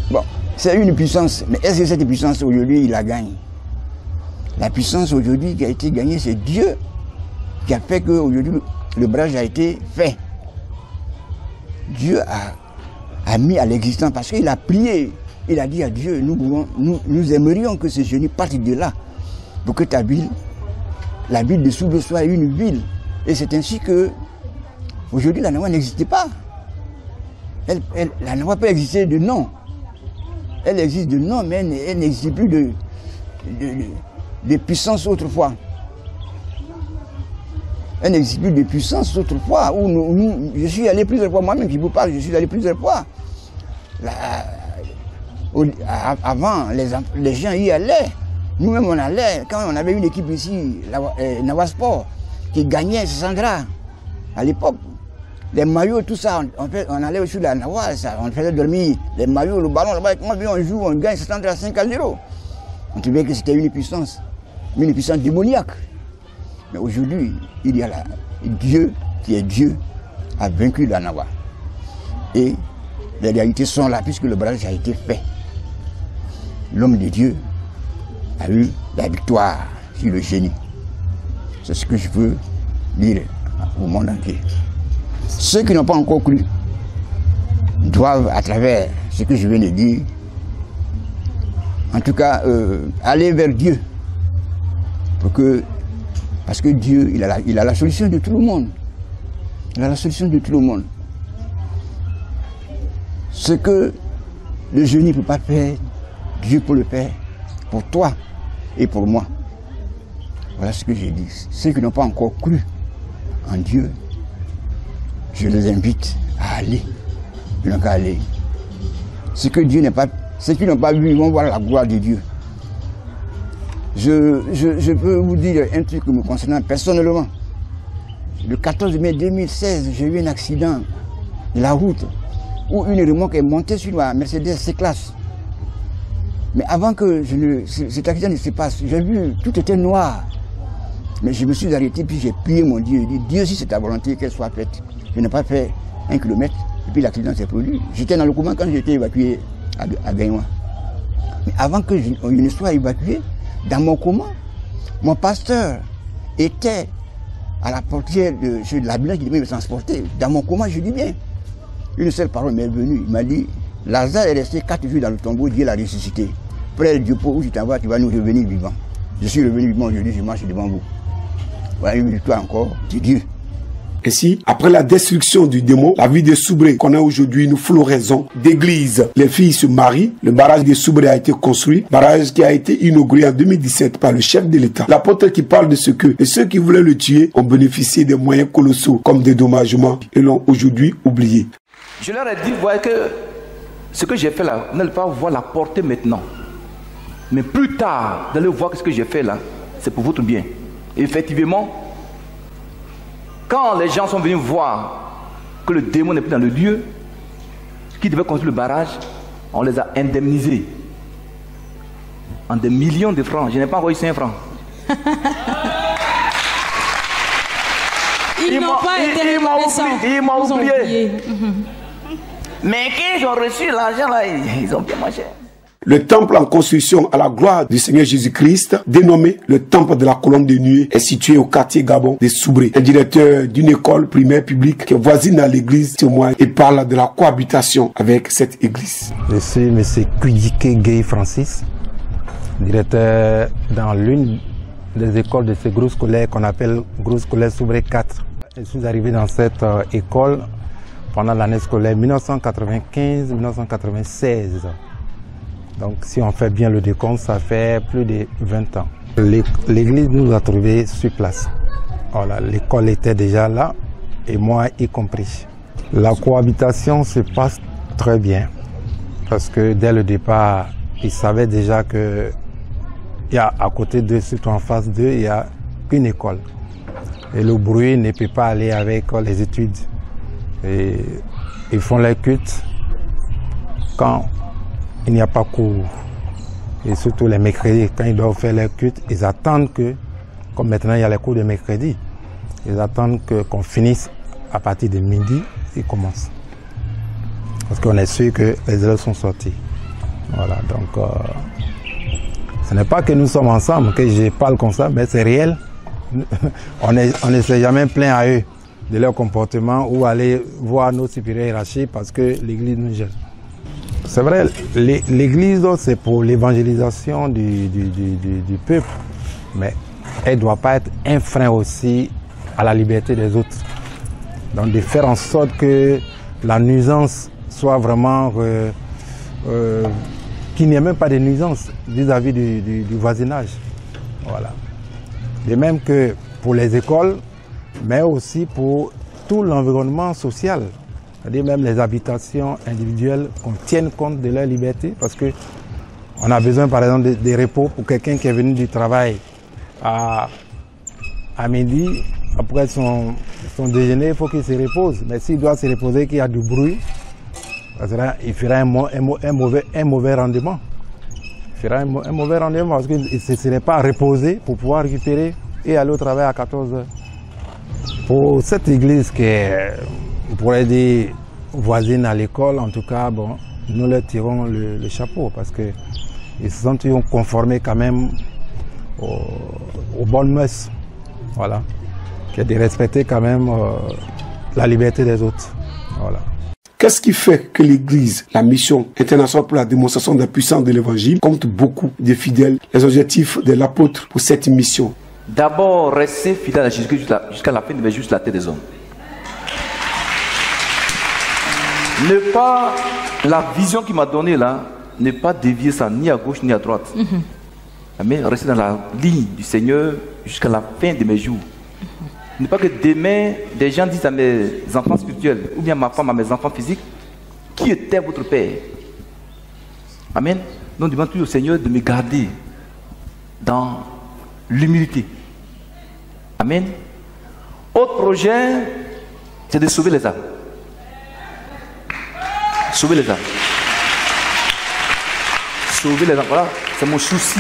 [SPEAKER 8] Bon, c'est une puissance, mais est-ce que cette puissance aujourd'hui, il la gagne? La puissance aujourd'hui qui a été gagnée, c'est Dieu qui a fait qu'aujourd'hui, le barrage a été fait. Dieu a mis à l'existence parce qu'il a prié. Il a dit à Dieu, nous aimerions que ce génie parte de là pour que ta ville, la ville de Soubré soit une ville. Et c'est ainsi que aujourd'hui la Nawa n'existait pas. La Nawa peut exister de nom. Elle existe de nom, mais elle n'existe plus de puissance autrefois. Elle n'existe plus de puissance autrefois. Je suis allé plusieurs fois, moi-même qui vous parle, je suis allé plusieurs fois. Avant, les gens y allaient. Nous-mêmes, on allait. Quand on avait une équipe ici, Nawa Sport, qui gagnait Sandra, à l'époque, les maillots, tout ça, on allait sur la Nawa, on faisait dormir les maillots, le ballon, là-bas, comment on joue, on gagne Sandra 5-0. On trouvait que c'était une puissance démoniaque. Mais aujourd'hui, il y a Dieu qui est Dieu, a vaincu la Nawa. Et les réalités sont là, puisque le barrage a été fait. L'homme de Dieu a eu la victoire sur le génie. C'est ce que je veux dire au monde entier. Ceux qui n'ont pas encore cru doivent, à travers ce que je viens de dire, en tout cas, aller vers Dieu. Parce que Dieu, il a la solution de tout le monde. Il a la solution de tout le monde. Ce que le génie ne peut pas faire, Dieu peut le faire pour toi et pour moi. Voilà ce que j'ai dit. Ceux qui n'ont pas encore cru en Dieu, je les invite à aller. Ils n'ont qu'à aller. Ceux qui n'ont pas vu, ils vont voir la gloire de Dieu. Je peux vous dire un truc me concernant personnellement. Le 14 mai 2016, j'ai eu un accident de la route où une remorque est montée sur ma Mercedes C-Classe. Mais avant que cet accident ne se passe, j'ai vu, tout était noir. Mais je me suis arrêté, puis j'ai prié mon Dieu. J'ai dit, Dieu, si c'est ta volonté, qu'elle soit faite. Je n'ai pas fait 1 kilomètre, et puis l'accident s'est produit. J'étais dans le coma quand j'ai été évacué à Gagnois. Mais avant que je ne sois évacué, dans mon coma, mon pasteur était à la portière de l'ambulance qui devait me transporter. Dans mon coma, je dis bien. Une seule parole m'est venue. Il m'a dit, Lazare est resté 4 jours dans le tombeau, Dieu l'a ressuscité. Près du pot où tu t'en vas, tu vas nous revenir vivant. Je suis revenu vivant aujourd'hui, je marche devant vous. Voilà une victoire encore de Dieu.
[SPEAKER 1] Ainsi, après la destruction du démon, la ville de Soubré connaît aujourd'hui une floraison d'églises. Les filles se marient, le barrage de Soubré a été construit, barrage qui a été inauguré en 2017 par le chef de l'État. L'apôtre qui parle de ce que et ceux qui voulaient le tuer ont bénéficié des moyens colossaux comme dédommagement et l'ont aujourd'hui oublié.
[SPEAKER 3] Je leur ai dit, vous voyez que ce que j'ai fait là, vous n'allez pas voir la portée maintenant. Mais plus tard, vous allez voir que ce que j'ai fait là, c'est pour votre bien. Et effectivement, quand les gens sont venus voir que le démon n'est plus dans le lieu, qui devait construire le barrage, on les a indemnisés en des millions de francs. Je n'ai pas envoyé 5 francs.
[SPEAKER 4] Ils n'ont pas été reconnaissants.
[SPEAKER 3] Ils m'ont oublié. Mais quand ils ont reçu l'argent là, ils ont bien mangé.
[SPEAKER 1] Le temple en construction à la gloire du Seigneur Jésus-Christ, dénommé le temple de la colonne de nuée, est situé au quartier Gabon de Soubré. Un directeur d'une école primaire publique qui est voisine à l'église témoigne et parle de la cohabitation avec cette église.
[SPEAKER 9] Je suis M. Kudike Gay Francis, directeur dans l'une des écoles de ce groupe scolaire qu'on appelle groupe scolaire Soubré 4. Je suis arrivé dans cette école pendant l'année scolaire 1995-1996. Donc si on fait bien le décompte, ça fait plus de 20 ans. L'église nous a trouvés sur place. Voilà, l'école était déjà là, et moi y compris. La cohabitation se passe très bien, parce que dès le départ, ils savaient déjà que il y a à côté d'eux, surtout en face d'eux, il y a une école. Et le bruit ne peut pas aller avec les études. Et ils font les cultes quand il n'y a pas cours. Et surtout les mercredis, quand ils doivent faire les cultes, ils attendent que, comme maintenant il y a les cours de mercredi, ils attendent qu'on finisse à partir de midi, ils commencent. Parce qu'on est sûr que les élèves sont sortis. Voilà, donc ce n'est pas que nous sommes ensemble, que je parle comme ça, mais c'est réel. On ne s'est jamais plaint à eux de leur comportement ou aller voir nos supérieurs hiérarchiques parce que l'église nous gêne. C'est vrai, l'église c'est pour l'évangélisation du peuple, mais elle ne doit pas être un frein aussi à la liberté des autres. Donc de faire en sorte que la nuisance soit vraiment qu'il n'y ait même pas de nuisance vis-à-vis du voisinage. Voilà. De même que pour les écoles, mais aussi pour tout l'environnement social. C'est-à-dire même les habitations individuelles, qu'on tienne compte de leur liberté, parce que on a besoin par exemple de repos pour quelqu'un qui est venu du travail à midi, après son déjeuner, il faut qu'il se repose. Mais s'il doit se reposer, qu'il y a du bruit, il fera un mauvais rendement. Il fera un mauvais rendement parce qu'il ne se serait pas reposé pour pouvoir récupérer et aller au travail à 14 heures. Pour cette église qui est, on pourrait dire, voisine à l'école, en tout cas, bon, nous leur tirons le chapeau parce qu'ils se sont conformés quand même aux bonnes mœurs. Voilà. Qui est de respecter quand même la liberté des autres. Voilà.
[SPEAKER 1] Qu'est-ce qui fait que l'Église, la mission internationale pour la démonstration de la puissance de l'Évangile, compte beaucoup de fidèles, les objectifs de l'apôtre pour cette mission?
[SPEAKER 3] D'abord, rester fidèle à Jésus jusqu'à la fin de juste la tête des hommes. Ne pas, la vision qu'il m'a donnée là, ne pas dévier ça ni à gauche ni à droite. Mais rester dans la ligne du Seigneur jusqu'à la fin de mes jours. Ne pas que demain, des gens disent à mes enfants spirituels, ou bien ma femme à mes enfants physiques, qui était votre Père? Amen. Donc, demande toujours au Seigneur de me garder dans l'humilité. Amen. Autre projet, c'est de sauver les âmes. Sauver les âmes. Sauver les âmes. Voilà, c'est mon souci.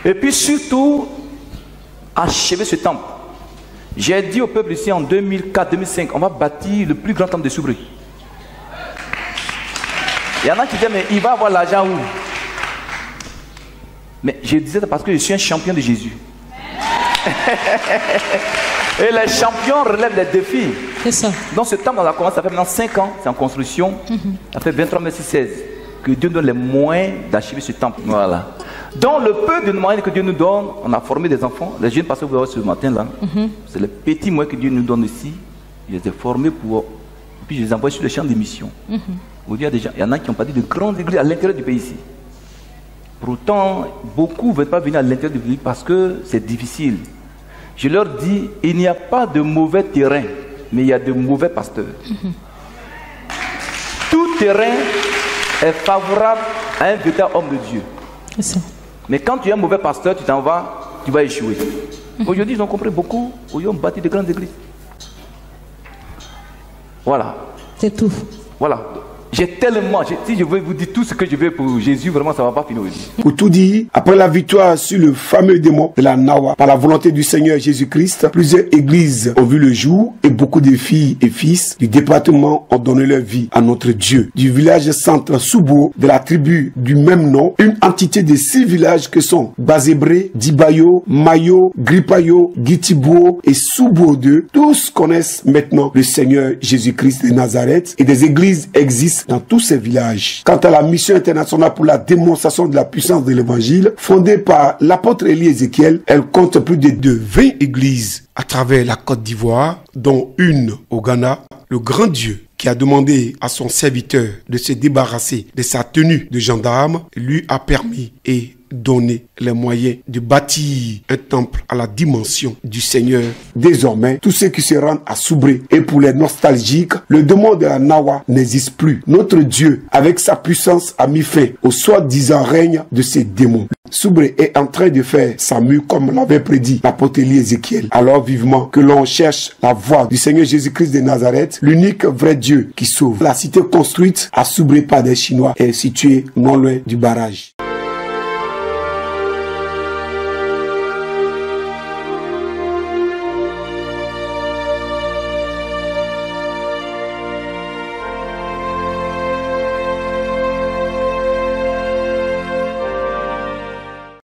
[SPEAKER 3] Et puis surtout, achever ce temple. J'ai dit au peuple ici en 2004-2005, on va bâtir le plus grand temple de Soubré. Il y en a qui disent, mais il va avoir l'argent où? Mais je disais ça parce que je suis un champion de Jésus. Et les champions relèvent des défis. C'est ça. Donc ce temple, on a commencé, ça fait maintenant 5 ans, c'est en construction. Ça fait 23 mai 16. Que Dieu donne les moyens d'achever ce temple. Voilà. Dans le peu de moyens que Dieu nous donne, on a formé des enfants. Les jeunes pasteurs que vous voyez ce matin-là, c'est les petits moyens que Dieu nous donne ici. Je les ai formés pour... Puis je les envoie sur le champ des missions. Il y en a qui ont parti de grandes églises à l'intérieur du pays ici. Pourtant, beaucoup ne veulent pas venir à l'intérieur du pays parce que c'est difficile. Je leur dis, il n'y a pas de mauvais terrain, mais il y a de mauvais pasteurs. Tout terrain est favorable à un véritable homme de Dieu.
[SPEAKER 4] C'est ça.
[SPEAKER 3] Mais quand tu es un mauvais pasteur, tu t'en vas, tu vas échouer. Aujourd'hui, ils ont compris beaucoup. Ils ont bâti de grandes églises. Voilà.
[SPEAKER 4] C'est tout.
[SPEAKER 3] Voilà. J'ai tellement, si je veux vous dire tout ce que je veux pour Jésus, vraiment ça ne va pas finir aujourd'hui.
[SPEAKER 1] Pour tout dire, après la victoire sur le fameux démon de la Nawa, par la volonté du Seigneur Jésus-Christ, plusieurs églises ont vu le jour et beaucoup de filles et fils du département ont donné leur vie à notre Dieu. Du village centre Soubo, de la tribu du même nom, une entité de 6 villages que sont Bazébré, Dibayo, Mayo, Gripayo, Gitibo et Soubo 2, tous connaissent maintenant le Seigneur Jésus-Christ de Nazareth et des églises existent dans tous ces villages. Quant à la mission internationale pour la démonstration de la puissance de l'évangile, fondée par l'apôtre Élie Ézéchiel, elle compte plus de 20 églises à travers la Côte d'Ivoire, dont une au Ghana. Le grand Dieu qui a demandé à son serviteur de se débarrasser de sa tenue de gendarme, lui a permis et donné les moyens de bâtir un temple à la dimension du Seigneur. Désormais, tous ceux qui se rendent à Soubré, et pour les nostalgiques, le démon de la Nawa n'existe plus. Notre Dieu, avec sa puissance, a mis fin au soi-disant règne de ces démons. Soubré est en train de faire sa mue comme l'avait prédit l'apôtre Élie Ézéchiel. Alors vivement que l'on cherche la voie du Seigneur Jésus-Christ de Nazareth, l'unique vrai Dieu qui sauve. La cité construite à Soubré par des Chinois est située non loin du barrage.